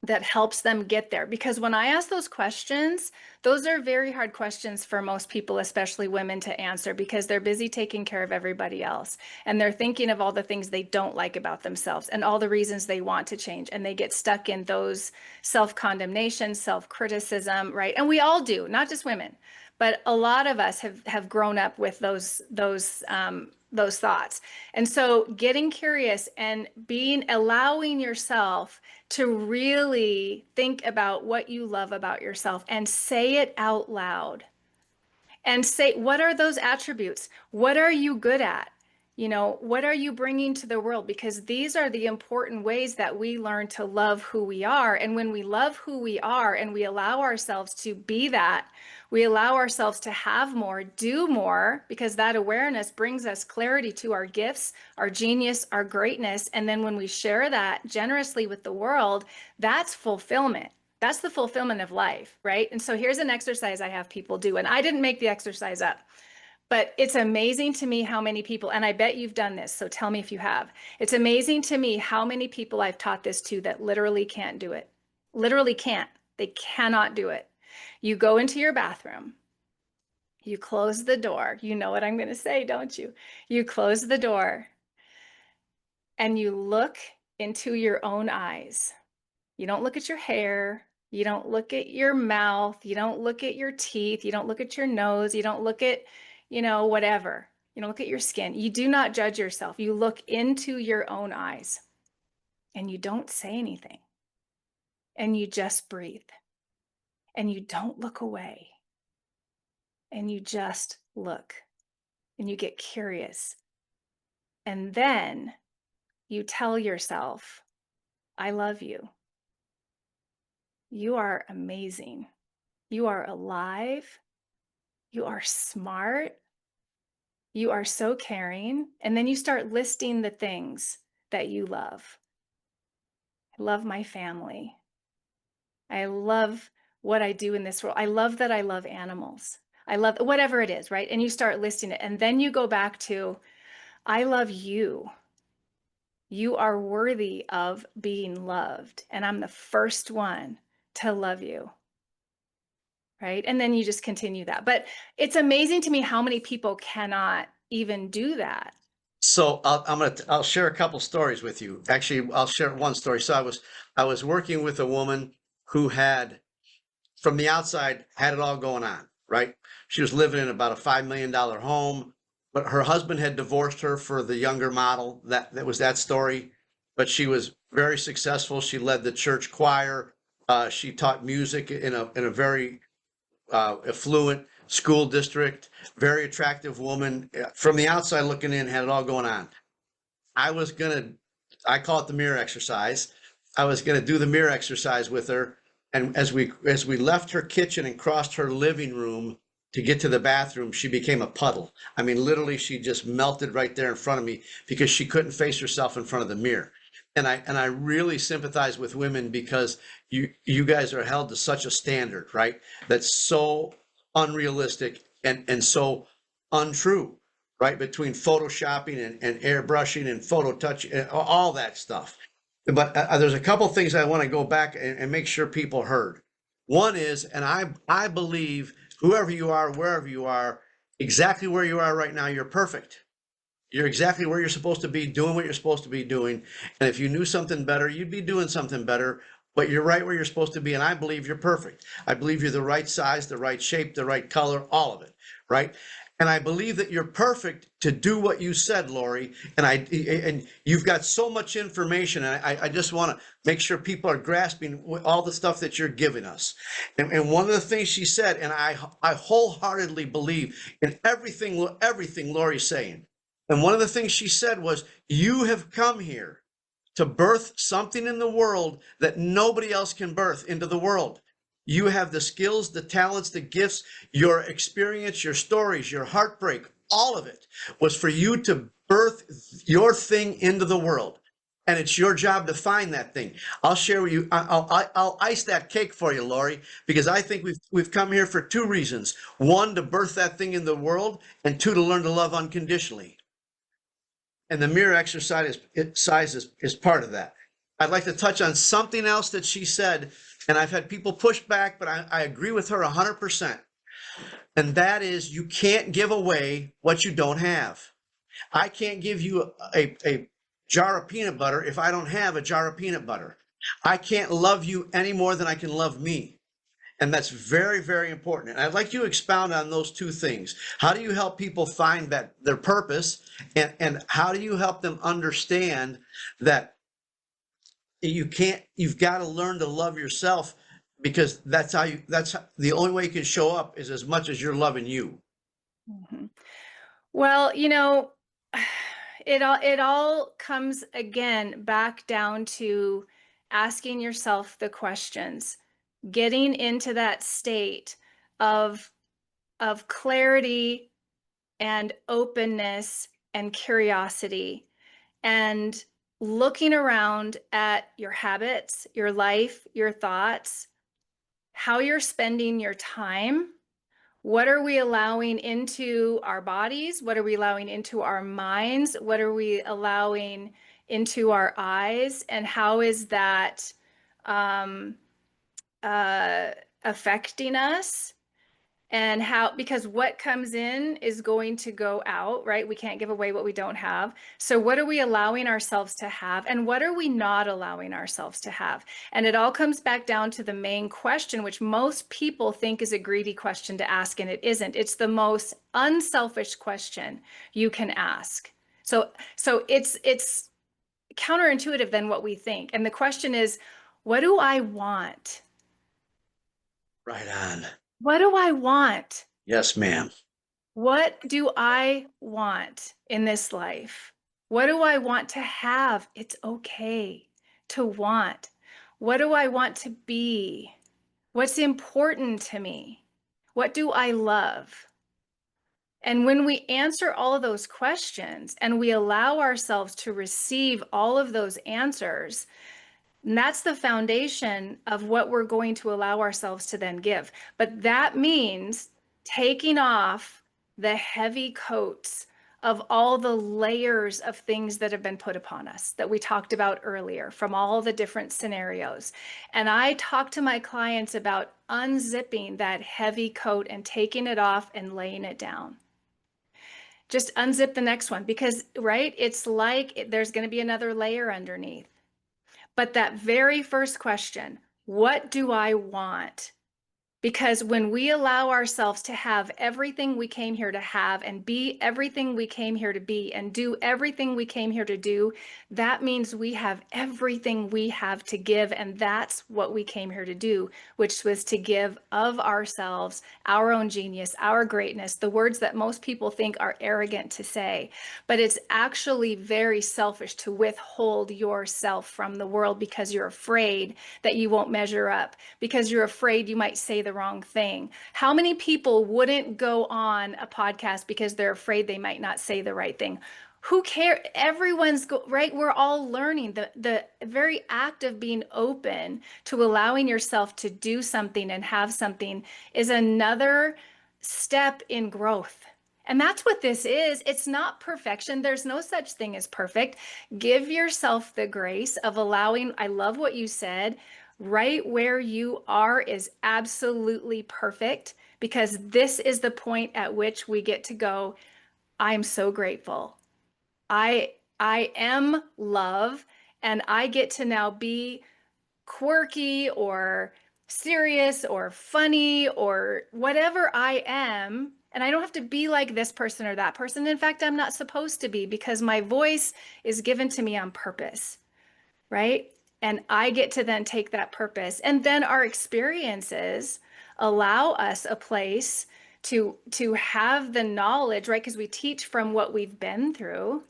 that helps them get there. Because when I ask those questions, those are very hard questions for most people, especially women, to answer because they're busy taking care of everybody else. And they're thinking of all the things they don't like about themselves and all the reasons they want to change. And they get stuck in those self-condemnation, self-criticism, right? And we all do, not just women, but a lot of us have grown up with those thoughts. And so getting curious and allowing yourself to really think about what you love about yourself and say it out loud and say, what are those attributes? What are you good at? You know, what are you bringing to the world? Because these are the important ways that we learn to love who we are. And when we love who we are and we allow ourselves to be that, we allow ourselves to have more, do more, because that awareness brings us clarity to our gifts, our genius, our greatness. And then when we share that generously with the world, that's fulfillment. That's the fulfillment of life, right? And so here's an exercise I have people do. And I didn't make the exercise up, but it's amazing to me how many people, and I bet you've done this, so tell me if you have. It's amazing to me how many people I've taught this to that literally can't do it. Literally can't. They cannot do it. You go into your bathroom, you close the door. You know what I'm going to say, don't you? You close the door and you look into your own eyes. You don't look at your hair. You don't look at your mouth. You don't look at your teeth. You don't look at your nose. You don't look at, whatever. You don't look at your skin. You do not judge yourself. You look into your own eyes and you don't say anything. And you just breathe. And you don't look away. And you just look. And you get curious. And then you tell yourself, I love you. You are amazing. You are alive. You are smart. You are so caring. And then you start listing the things that you love. I love my family. I love what I do in this world. I love that I love animals. I love whatever it is, right? And you start listing it. And then you go back to, I love you. You are worthy of being loved. And I'm the first one to love you. Right? And then you just continue that. But it's amazing to me how many people cannot even do that. So I'll share a couple stories with you. Actually, I'll share one story. So I was working with a woman who had, from the outside, had it all going on, right? She was living in about a $5 million home, but her husband had divorced her for the younger model. That was that story. But she was very successful. She led the church choir. She taught music in a very affluent school district. Very attractive woman. From the outside looking in, had it all going on. I call it the mirror exercise. I was gonna do the mirror exercise with her, and as we left her kitchen and crossed her living room to get to the bathroom, she became a puddle. I mean, literally, she just melted right there in front of me because she couldn't face herself in front of the mirror. And I really sympathize with women because you guys are held to such a standard, right? That's so unrealistic and so untrue, right? Between photoshopping and airbrushing and photo touch and all that stuff. But there's a couple things I want to go back and make sure people heard. One is, and I believe whoever you are, wherever you are, exactly where you are right now, you're perfect. You're exactly where you're supposed to be, doing what you're supposed to be doing. And if you knew something better, you'd be doing something better. But you're right where you're supposed to be. And I believe you're perfect. I believe you're the right size, the right shape, the right color, all of it, right? And I believe that you're perfect to do what you said, Lori. And you've got so much information. And I just want to make sure people are grasping all the stuff that you're giving us. And one of the things she said, and I wholeheartedly believe in everything Lori's saying. And one of the things she said was, you have come here to birth something in the world that nobody else can birth into the world. You have the skills, the talents, the gifts, your experience, your stories, your heartbreak, all of it was for you to birth your thing into the world. And it's your job to find that thing. I'll share with you. I'll ice that cake for you, Lori, because I think we've come here for two reasons: one, to birth that thing in the world, and two, to learn to love unconditionally. And the mirror exercise is part of that. I'd like to touch on something else that she said, and I've had people push back, but I agree with her 100%. And that is, you can't give away what you don't have. I can't give you a jar of peanut butter if I don't have a jar of peanut butter. I can't love you any more than I can love me. And that's very, very important. And I'd like you to expound on those two things. How do you help people find their purpose? And how do you help them understand that you've got to learn to love yourself, because that's the only way you can show up is as much as you're loving you. Mhm. Well, it all comes again back down to asking yourself the questions, getting into that state of clarity and openness and curiosity, and looking around at your habits, your life, your thoughts, how you're spending your time. What are we allowing into our bodies? What are we allowing into our minds? What are we allowing into our eyes? And how is that um, affecting us? And how, because what comes in is going to go out, right? We can't give away what we don't have. So what are we allowing ourselves to have? And what are we not allowing ourselves to have? And it all comes back down to the main question, which most people think is a greedy question to ask, and it isn't. It's the most unselfish question you can ask. So it's counterintuitive than what we think. And the question is, what do I want? Right on. What do I want? Yes, ma'am. What do I want in this life? What do I want to have? It's okay to want. What do I want to be? What's important to me? What do I love? And when we answer all of those questions and we allow ourselves to receive all of those answers, and that's the foundation of what we're going to allow ourselves to then give. But that means taking off the heavy coats of all the layers of things that have been put upon us that we talked about earlier from all the different scenarios. And I talk to my clients about unzipping that heavy coat and taking it off and laying it down. Just unzip the next one, because, right, it's like there's going to be another layer underneath. But that very first question, what do I want? Because when we allow ourselves to have everything we came here to have and be everything we came here to be and do everything we came here to do, that means we have everything we have to give. And that's what we came here to do, which was to give of ourselves, our own genius, our greatness, the words that most people think are arrogant to say. But it's actually very selfish to withhold yourself from the world because you're afraid that you won't measure up, because you're afraid you might say the wrong thing. How many people wouldn't go on a podcast because they're afraid they might not say the right thing? Who cares? Everyone's right. We're all learning. The very act of being open to allowing yourself to do something and have something is another step in growth. And that's what this is. It's not perfection. There's no such thing as perfect. Give yourself the grace of allowing. I love what you said. Right where you are is absolutely perfect, because this is the point at which we get to go, I'm so grateful. I am love, and I get to now be quirky or serious or funny or whatever I am, And I don't have to be like this person or that person. In fact, I'm not supposed to be, because my voice is given to me on purpose, right? And I get to then take that purpose. And then our experiences allow us a place to have the knowledge, right? Because we teach from what we've been through.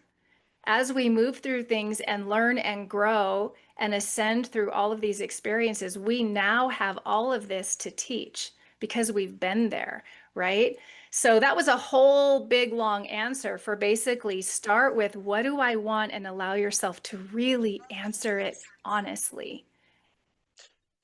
As we move through things and learn and grow and ascend through all of these experiences, we now have all of this to teach because we've been there, right? So that was a whole big long answer for basically start with what do I want and allow yourself to really answer it honestly.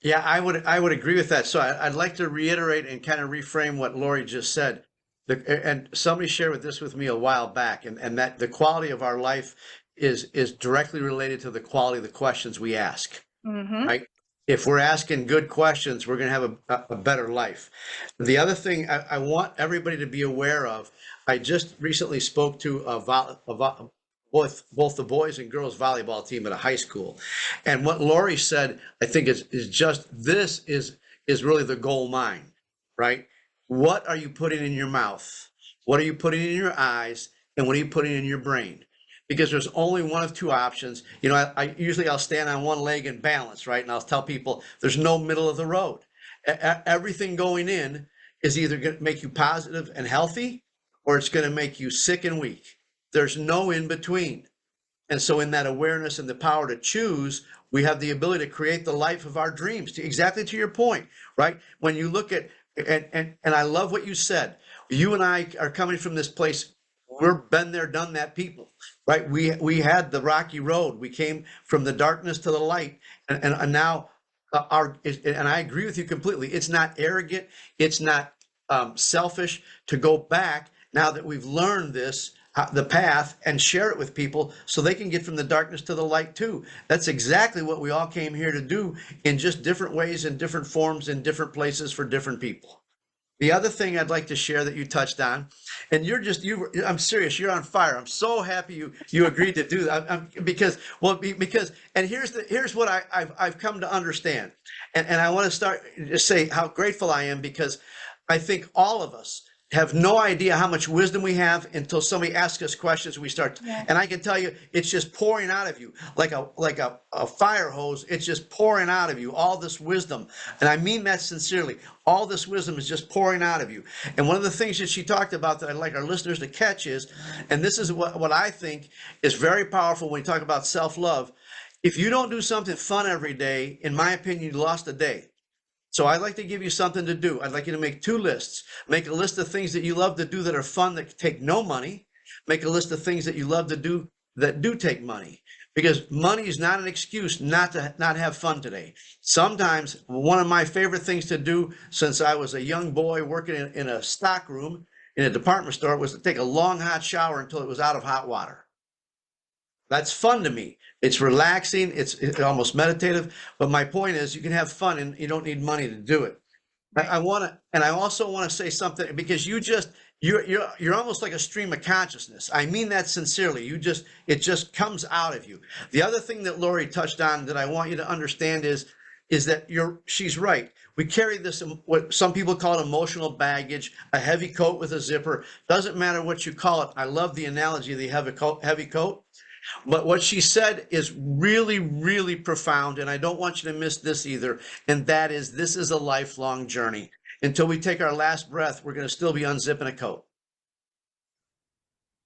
Yeah, I would agree with that. So I'd like to reiterate and kind of reframe what Lori just said. And somebody shared this with me a while back, and that the quality of our life is directly related to the quality of the questions we ask. Mm-hmm. Right? If we're asking good questions, we're going to have a better life. The other thing I want everybody to be aware of, I just recently spoke to both the boys and girls volleyball team at a high school. And what Lori said, I think is just this is really the gold mine, right? What are you putting in your mouth? What are you putting in your eyes? And what are you putting in your brain? Because there's only one of two options. You know, I usually I'll stand on one leg and balance, right? And I'll tell people there's no middle of the road. Everything going in is either going to make you positive and healthy, or it's going to make you sick and weak. There's no in between. And so in that awareness and the power to choose, we have the ability to create the life of our dreams. Exactly to your point, right? When you look at, and I love what you said. You and I are coming from this place. We're been there, done that people, right? We had the rocky road. We came from the darkness to the light, and now and I agree with you completely. It's not arrogant. It's not selfish to go back now that we've learned this, the path, and share it with people so they can get from the darkness to the light too. That's exactly what we all came here to do, in just different ways, in different forms, in different places for different people. The other thing I'd like to share that you touched on, and I'm serious, you're on fire. I'm so happy you agreed to do that. Because and here's what I've come to understand. And I want to start to say how grateful I am, because I think all of us have no idea how much wisdom we have until somebody asks us questions. We start, Yeah. and I can tell you, it's just pouring out of you like a fire hose. It's just pouring out of you, all this wisdom. And I mean that sincerely. All this wisdom is just pouring out of you. And one of the things that she talked about that I'd like our listeners to catch is, and this is what I think is very powerful when we talk about self-love. If you don't do something fun every day, in my opinion, you lost a day. So I'd like to give you something to do. I'd like you to make two lists. Make a list of things that you love to do that are fun, that take no money. Make a list of things that you love to do that do take money. Because money is not an excuse not to not have fun today. Sometimes one of my favorite things to do since I was a young boy working in a stock room in a department store was to take a long hot shower until it was out of hot water. That's fun to me. It's relaxing. It's almost meditative. But my point is, you can have fun and you don't need money to do it. Right. I want to, and I also want to say something, because you're almost like a stream of consciousness. I mean that sincerely. It just comes out of you. The other thing that Lori touched on that I want you to understand is that she's right. We carry this, what some people call it, emotional baggage, a heavy coat with a zipper. Doesn't matter what you call it. I love the analogy of the heavy coat. But what she said is really, really profound, and I don't want you to miss this either. And that is, this is a lifelong journey. Until we take our last breath, we're going to still be unzipping a coat.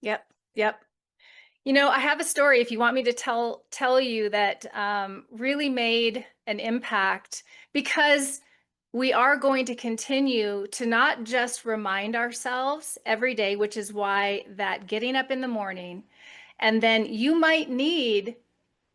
Yep. Yep. You know, I have a story if you want me to tell you that really made an impact, because we are going to continue to not just remind ourselves every day, which is why that getting up in the morning, and then you might need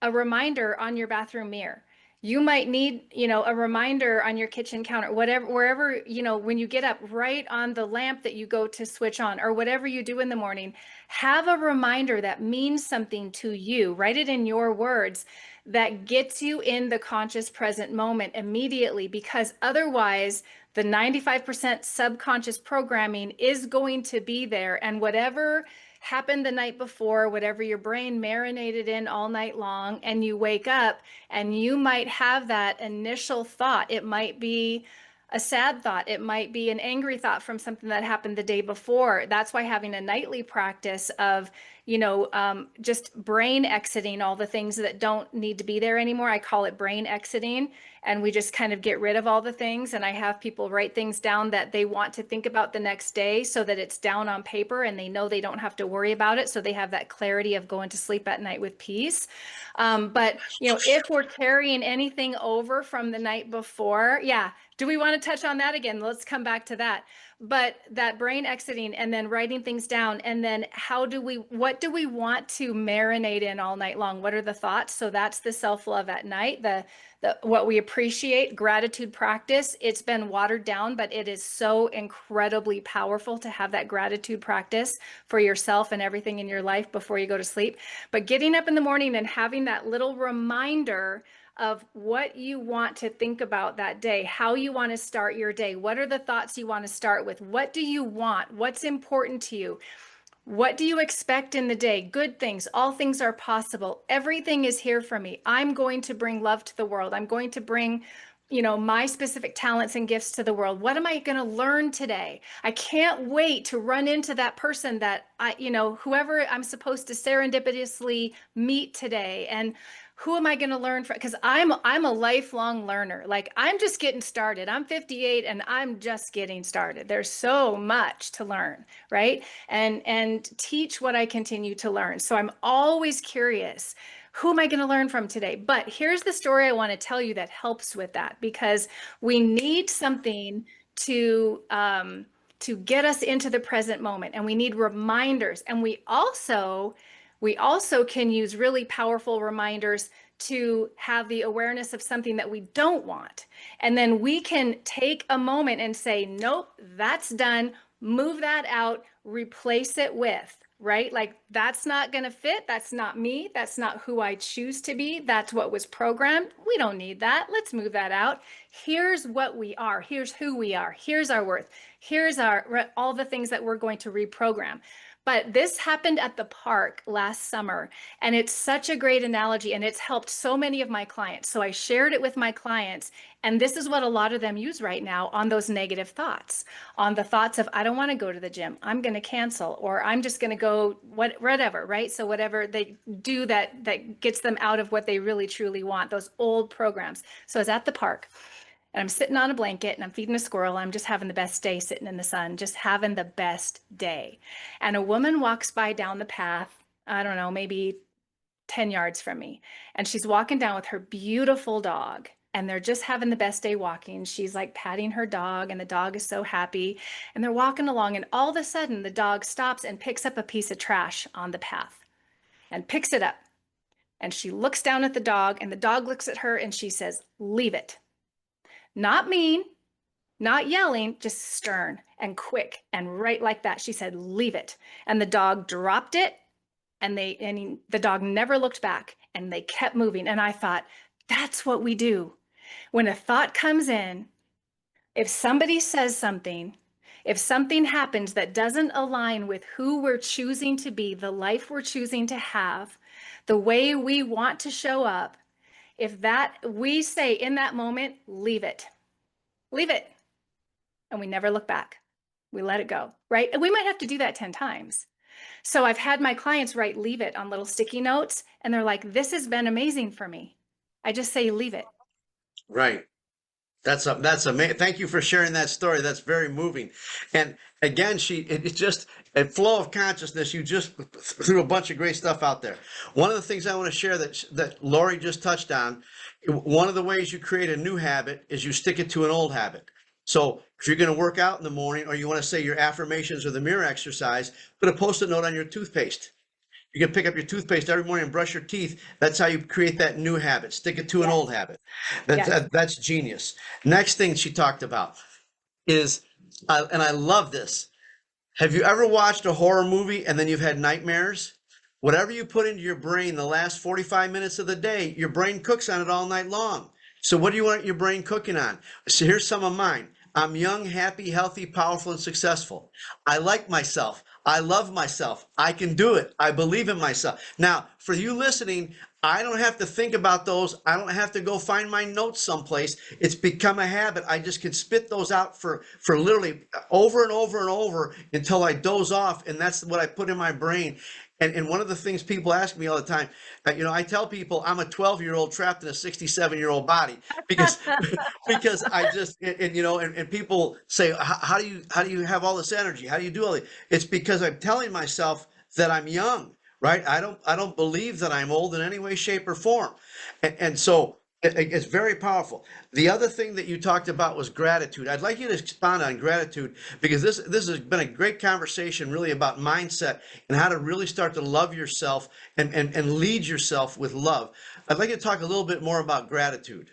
a reminder on your bathroom mirror. You might need, a reminder on your kitchen counter, whatever, wherever, when you get up, right on the lamp that you go to switch on, or whatever you do in the morning, have a reminder that means something to you. Write it in your words that gets you in the conscious present moment immediately, because otherwise the 95% subconscious programming is going to be there, and whatever happened the night before, whatever your brain marinated in all night long, and you wake up and you might have that initial thought. It might be a sad thought. It might be an angry thought from something that happened the day before. That's why having a nightly practice of, just brain exiting all the things that don't need to be there anymore. I call it brain exiting. And we just kind of get rid of all the things. And I have people write things down that they want to think about the next day so that it's down on paper and they know they don't have to worry about it. So they have that clarity of going to sleep at night with peace. But if we're carrying anything over from the night before, yeah. Do we want to touch on that again? Let's come back to that. But that brain exiting and then writing things down, and then what do we want to marinate in all night long? What are the thoughts? So that's the self-love at night, what we appreciate, gratitude practice. It's been watered down, but it is so incredibly powerful to have that gratitude practice for yourself and everything in your life before you go to sleep. But getting up in the morning and having that little reminder of what you want to think about that day, how you want to start your day, what are the thoughts you want to start with, what do you want, what's important to you, what do you expect in the day? Good things, all things are possible. Everything is here for me. I'm going to bring love to the world. I'm going to bring my specific talents and gifts to the world. What am I going to learn today? I can't wait to run into that person that whoever I'm supposed to serendipitously meet today. And who am I going to learn from? Because I'm a lifelong learner. Like, I'm just getting started. I'm 58 and I'm just getting started. There's so much to learn, right? And teach what I continue to learn. So I'm always curious. Who am I going to learn from today? But here's the story I want to tell you that helps with that, because we need something to get us into the present moment, and we need reminders. And we also can use really powerful reminders to have the awareness of something that we don't want. And then we can take a moment and say, nope, that's done. Move that out, replace it with, right? Like, that's not going to fit. That's not me. That's not who I choose to be. That's what was programmed. We don't need that. Let's move that out. Here's what we are. Here's who we are. Here's our worth. Here's all the things that we're going to reprogram. But this happened at the park last summer, and it's such a great analogy, and it's helped so many of my clients. So I shared it with my clients, and this is what a lot of them use right now on those negative thoughts, on the thoughts of, I don't want to go to the gym, I'm going to cancel, or I'm just going to go whatever, right? So whatever they do that gets them out of what they really truly want, those old programs. So I was at the park, and I'm sitting on a blanket and I'm feeding a squirrel. I'm just having the best day sitting in the sun, just having the best day. And a woman walks by down the path, I don't know, maybe 10 yards from me. And she's walking down with her beautiful dog. And they're just having the best day walking. She's like patting her dog, and the dog is so happy. And they're walking along, and all of a sudden the dog stops and picks up a piece of trash on the path and picks it up. And she looks down at the dog, and the dog looks at her, and she says, "Leave it." Not mean, not yelling, just stern and quick and right like that. She said, "Leave it." And the dog dropped it, and the dog never looked back, and they kept moving. And I thought, that's what we do. When a thought comes in, if somebody says something, if something happens that doesn't align with who we're choosing to be, the life we're choosing to have, the way we want to show up, we say in that moment, leave it, and we never look back. We let it go, right? And we might have to do that 10 times. So I've had my clients write "leave it" on little sticky notes, and they're like, this has been amazing for me. I just say, leave it. Right. That's amazing. Thank you for sharing that story. That's very moving. And again, it's just a flow of consciousness. You just threw a bunch of great stuff out there. One of the things I want to share that Lori just touched on, one of the ways you create a new habit is you stick it to an old habit. So if you're going to work out in the morning, or you want to say your affirmations or the mirror exercise, put a Post-it note on your toothpaste. You can pick up your toothpaste every morning and brush your teeth. That's how you create that new habit. Stick it to an old habit. That's genius. Next thing she talked about is, and I love this. Have you ever watched a horror movie and then you've had nightmares? Whatever you put into your brain the last 45 minutes of the day, your brain cooks on it all night long. So what do you want your brain cooking on? So here's some of mine. I'm young, happy, healthy, powerful, and successful. I like myself. I love myself. I can do it. I believe in myself. Now, for you listening, I don't have to think about those. I don't have to go find my notes someplace. It's become a habit. I just can spit those out for literally over and over and over until I doze off. And that's what I put in my brain. And one of the things people ask me all the time, I tell people I'm a 12-year-old trapped in a 67-year-old body because because I just and people say, how do you have all this energy? How do you do all this? It's because I'm telling myself that I'm young, right? I don't believe that I'm old in any way, shape, or form, and so it's very powerful. The other thing that you talked about was gratitude. I'd like you to expand on gratitude because this has been a great conversation, really about mindset and how to really start to love yourself and lead yourself with love. I'd like you to talk a little bit more about gratitude.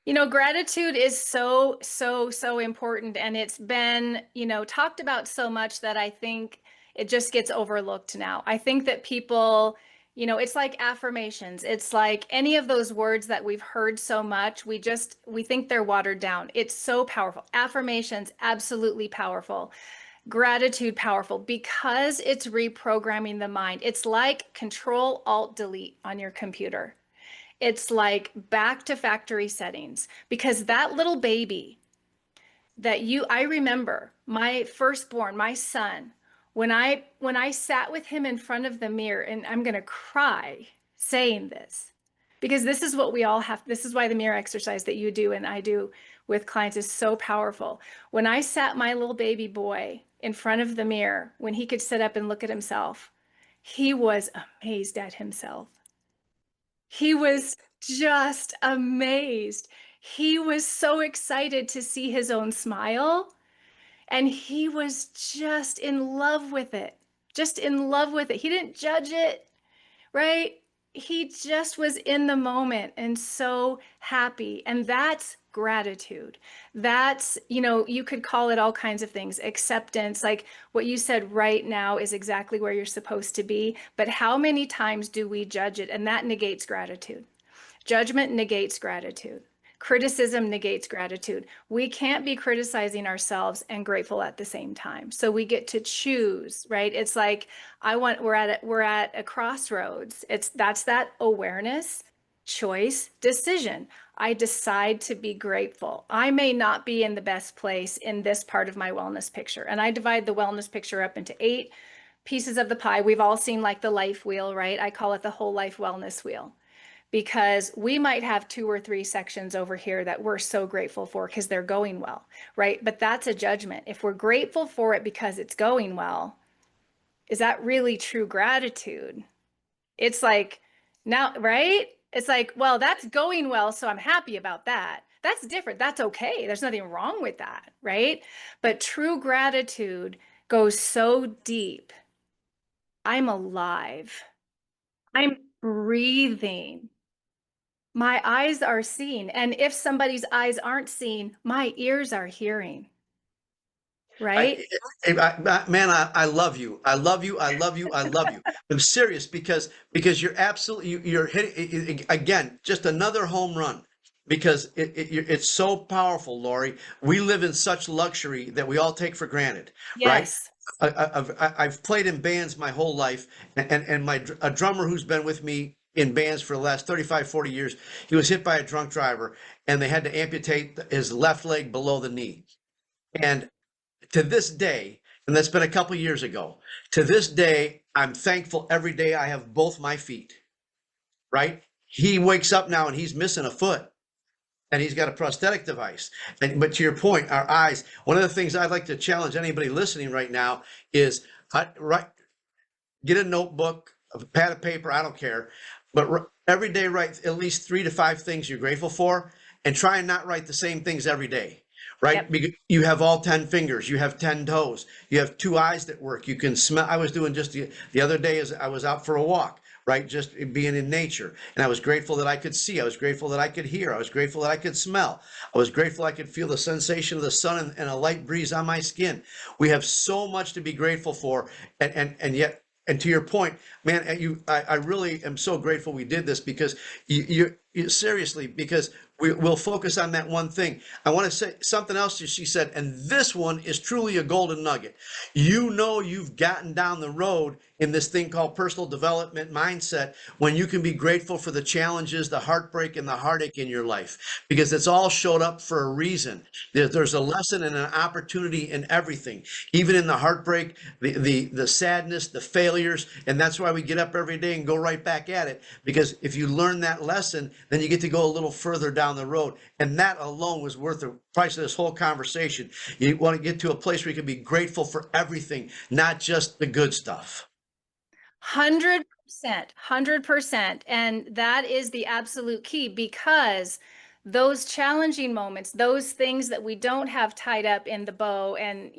Gratitude is so, so, so important. And it's been, talked about so much that I think it just gets overlooked now. I think that people, it's like affirmations. It's like any of those words that we've heard so much, we think they're watered down. It's so powerful. Affirmations, absolutely powerful. Gratitude, powerful because it's reprogramming the mind. It's like Control Alt Delete on your computer. It's like back to factory settings because that little baby I remember my firstborn, my son, when I sat with him in front of the mirror, and I'm going to cry saying this because this is what we all have. This is why the mirror exercise that you do and I do with clients is so powerful. When I sat my little baby boy in front of the mirror, when he could sit up and look at himself, he was amazed at himself. He was just amazed. He was so excited to see his own smile, and he was just in love with it. Just in love with it. He didn't judge it, right? He just was in the moment and so happy. And that's gratitude. That's, you could call it all kinds of things. Acceptance, like what you said right now is exactly where you're supposed to be. But how many times do we judge it? And that negates gratitude. Judgment negates gratitude. Criticism negates gratitude. We can't be criticizing ourselves and grateful at the same time. So we get to choose, right? It's like we're at a crossroads. That's that awareness, choice, decision. I decide to be grateful. I may not be in the best place in this part of my wellness picture. And I divide the wellness picture up into 8 pieces of the pie. We've all seen like the life wheel, right? I call it the whole life wellness wheel, because we might have 2 or 3 sections over here that we're so grateful for because they're going well, right? But that's a judgment. If we're grateful for it because it's going well, is that really true gratitude? It's like, now, right? It's like, well, that's going well, so I'm happy about that. That's different. That's okay. There's nothing wrong with that, right? But true gratitude goes so deep. I'm alive. I'm breathing. My eyes are seeing. And if somebody's eyes aren't seeing, my ears are hearing. Right? Man, I love you. I love you. I love you. I love you. I'm serious because you're absolutely you're hitting again just another home run because it's so powerful, Lori. We live in such luxury that we all take for granted, right? Yes. I've played in bands my whole life, and a drummer who's been with me in bands for the last 35, 40 years, he was hit by a drunk driver, and they had to amputate his left leg below the knee. And to this day, and that's been a couple years ago, to this day, I'm thankful every day I have both my feet, right? He wakes up now and he's missing a foot and he's got a prosthetic device. But to your point, our eyes, one of the things I'd like to challenge anybody listening right now is get a notebook, a pad of paper, I don't care, but every day write at least 3 to 5 things you're grateful for and try and not write the same things every day. Right? Yep. Because you have all 10 fingers, you have 10 toes, you have 2 eyes that work. You can smell. I was doing just the other day as I was out for a walk, right? Just being in nature. And I was grateful that I could see. I was grateful that I could hear. I was grateful that I could smell. I was grateful I could feel the sensation of the sun and a light breeze on my skin. We have so much to be grateful for. And yet, and to your point, man, I really am so grateful we did this because you seriously, because we'll focus on that one thing. I want to say something else that she said, and this one is truly a golden nugget. You know you've gotten down the road in this thing called personal development mindset when you can be grateful for the challenges, the heartbreak, and the heartache in your life, because it's all showed up for a reason. There's a lesson and an opportunity in everything, even in the heartbreak, the sadness, the failures, and that's why we get up every day and go right back at it, because if you learn that lesson, then you get to go a little further down the road, and that alone was worth the price of this whole conversation. You want to get to a place where you can be grateful for everything, not just the good stuff. 100%, 100%. And that is the absolute key, because those challenging moments, those things that we don't have tied up in the bow and,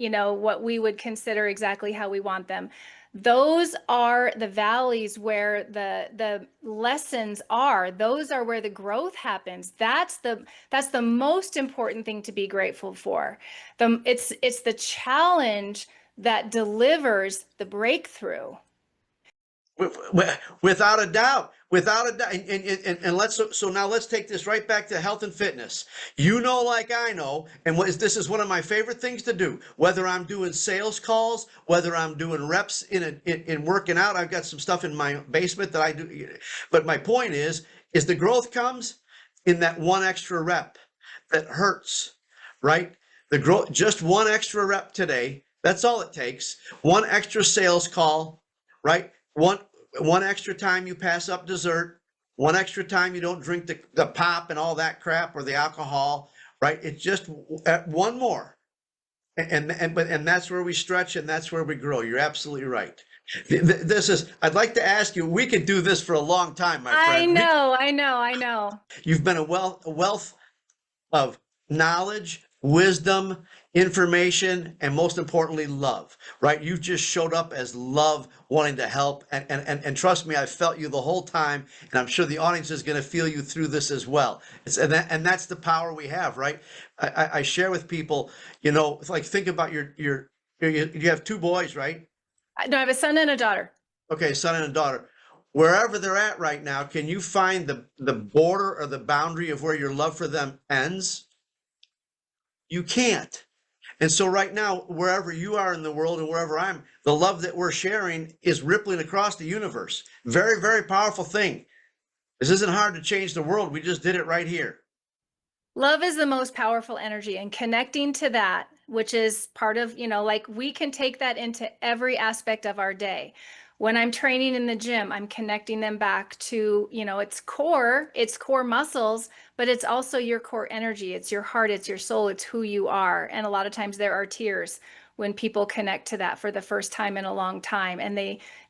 what we would consider exactly how we want them, those are the valleys where the lessons are. Those are where the growth happens. That's the most important thing to be grateful for. It's the challenge that delivers the breakthrough. Without a doubt, and so now let's take this right back to health and fitness. Like I know, and this is one of my favorite things to do. Whether I'm doing sales calls, whether I'm doing reps in working out, I've got some stuff in my basement that I do. But my point is the growth comes in that one extra rep that hurts, right? The growth, just one extra rep today. That's all it takes. One extra sales call, right? One extra time you pass up dessert, one extra time you don't drink the pop and all that crap or the alcohol, right? It's just one more, and that's where we stretch and that's where we grow. You're absolutely right. I'd like to ask you. We could do this for a long time, my friend. I know. You've been a wealth of knowledge, wisdom, information, and most importantly, love, right? You just showed up as love, wanting to help. And trust me, I've felt you the whole time. And I'm sure the audience is going to feel you through this as well. And that's the power we have, right? I share with people, it's like, think about you have two boys, right? No, I have a son and a daughter. Okay, son and a daughter. Wherever they're at right now, can you find the border or the boundary of where your love for them ends? You can't. And so right now, wherever you are in the world and wherever I'm, the love that we're sharing is rippling across the universe. Very, very powerful thing. This isn't hard to change the world. We just did it right here. Love is the most powerful energy, and connecting to that, which is part of, we can take that into every aspect of our day. When I'm training in the gym, I'm connecting them back to, its core muscles, but it's also your core energy. It's your heart, it's your soul, it's who you are. And a lot of times there are tears when people connect to that for the first time in a long time, and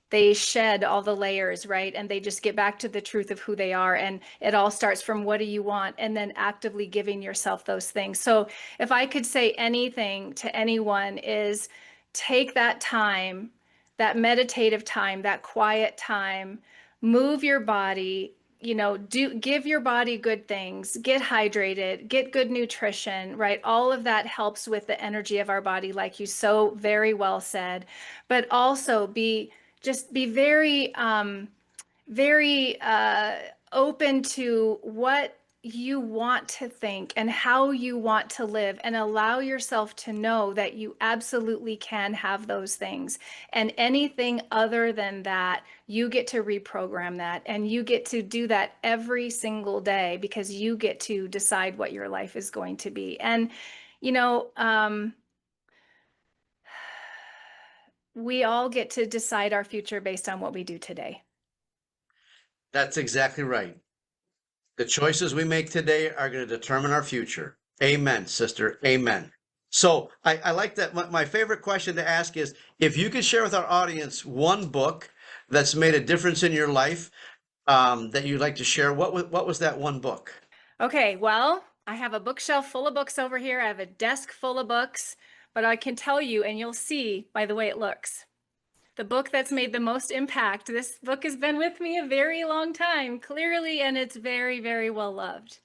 they shed all the layers, right? And they just get back to the truth of who they are. And it all starts from, what do you want? And then actively giving yourself those things. So if I could say anything to anyone, is take that time, that meditative time, that quiet time, move your body, give your body good things, get hydrated, get good nutrition, right? All of that helps with the energy of our body, like you so very well said. But also be very, very open to what you want to think and how you want to live, and allow yourself to know that you absolutely can have those things. And anything other than that, you get to reprogram that, and you get to do that every single day, because you get to decide what your life is going to be. And, we all get to decide our future based on what we do today. That's exactly right. The choices we make today are going to determine our future. Amen, sister. Amen. So I like that. My favorite question to ask is, if you could share with our audience one book that's made a difference in your life that you'd like to share, what was that one book? Okay, well, I have a bookshelf full of books over here. I have a desk full of books, but I can tell you, and you'll see by the way it looks, the book that's made the most impact. This book has been with me a very long time, clearly, and it's very, very well loved.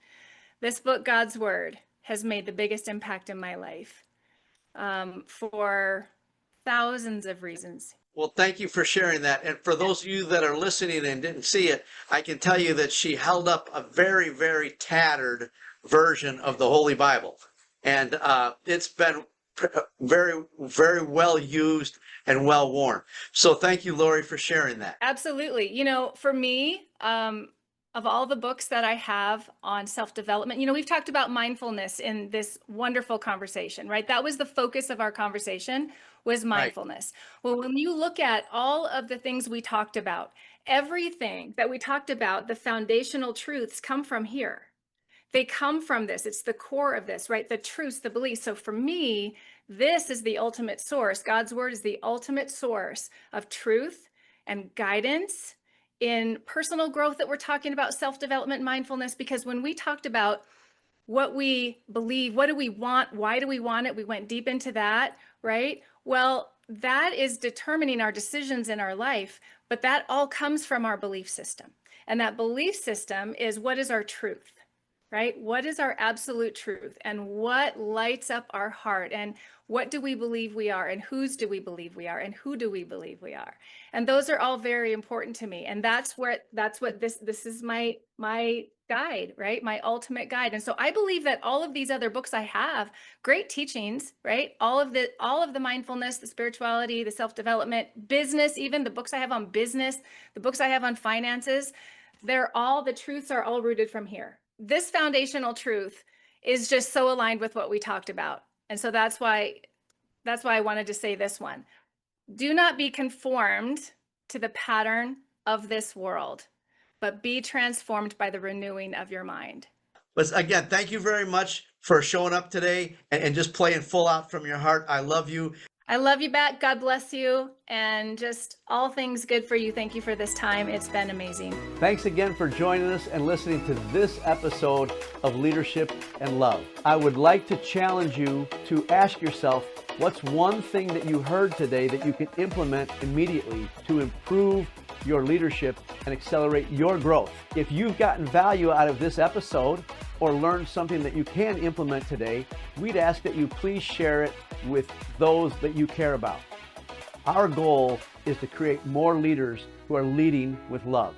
This book, God's Word, has made the biggest impact in my life for thousands of reasons. Well, thank you for sharing that. And for those of you that are listening and didn't see it, I can tell you that she held up a very, very tattered version of the Holy Bible. And it's been very, very well used and well worn. So thank you, Lori, for sharing that. Absolutely. For me, of all the books that I have on self-development, we've talked about mindfulness in this wonderful conversation, right? That was the focus of our conversation, was mindfulness. Right. Well, when you look at all of the things we talked about, everything that we talked about, the foundational truths come from here. They come from this. It's the core of this, right? The truths, the beliefs. So for me, this is the ultimate source. God's word is the ultimate source of truth and guidance in personal growth that we're talking about, self-development, mindfulness, because when we talked about what we believe, what do we want, why do we want it, we went deep into that, right? Well, that is determining our decisions in our life, but that all comes from our belief system. And that belief system is, what is our truth? Right? What is our absolute truth, and what lights up our heart, and what do we believe we are, and whose do we believe we are, and who do we believe we are? And those are all very important to me. And that's what this is my guide, right? My ultimate guide. And so I believe that all of these other books I have, great teachings, right? All of the mindfulness, the spirituality, the self-development, business, even the books I have on business, the books I have on finances, the truths are all rooted from here. This foundational truth is just so aligned with what we talked about. And so that's why I wanted to say this one. Do not be conformed to the pattern of this world, but be transformed by the renewing of your mind. But again, thank you very much for showing up today and just playing full out from your heart. I love you. I love you back. God bless you. And just all things good for you. Thank you for this time. It's been amazing. Thanks again for joining us and listening to this episode of Leadership and Love. I would like to challenge you to ask yourself, what's one thing that you heard today that you can implement immediately to improve your leadership and accelerate your growth? If you've gotten value out of this episode or learned something that you can implement today, we'd ask that you please share it with those that you care about. Our goal is to create more leaders who are leading with love.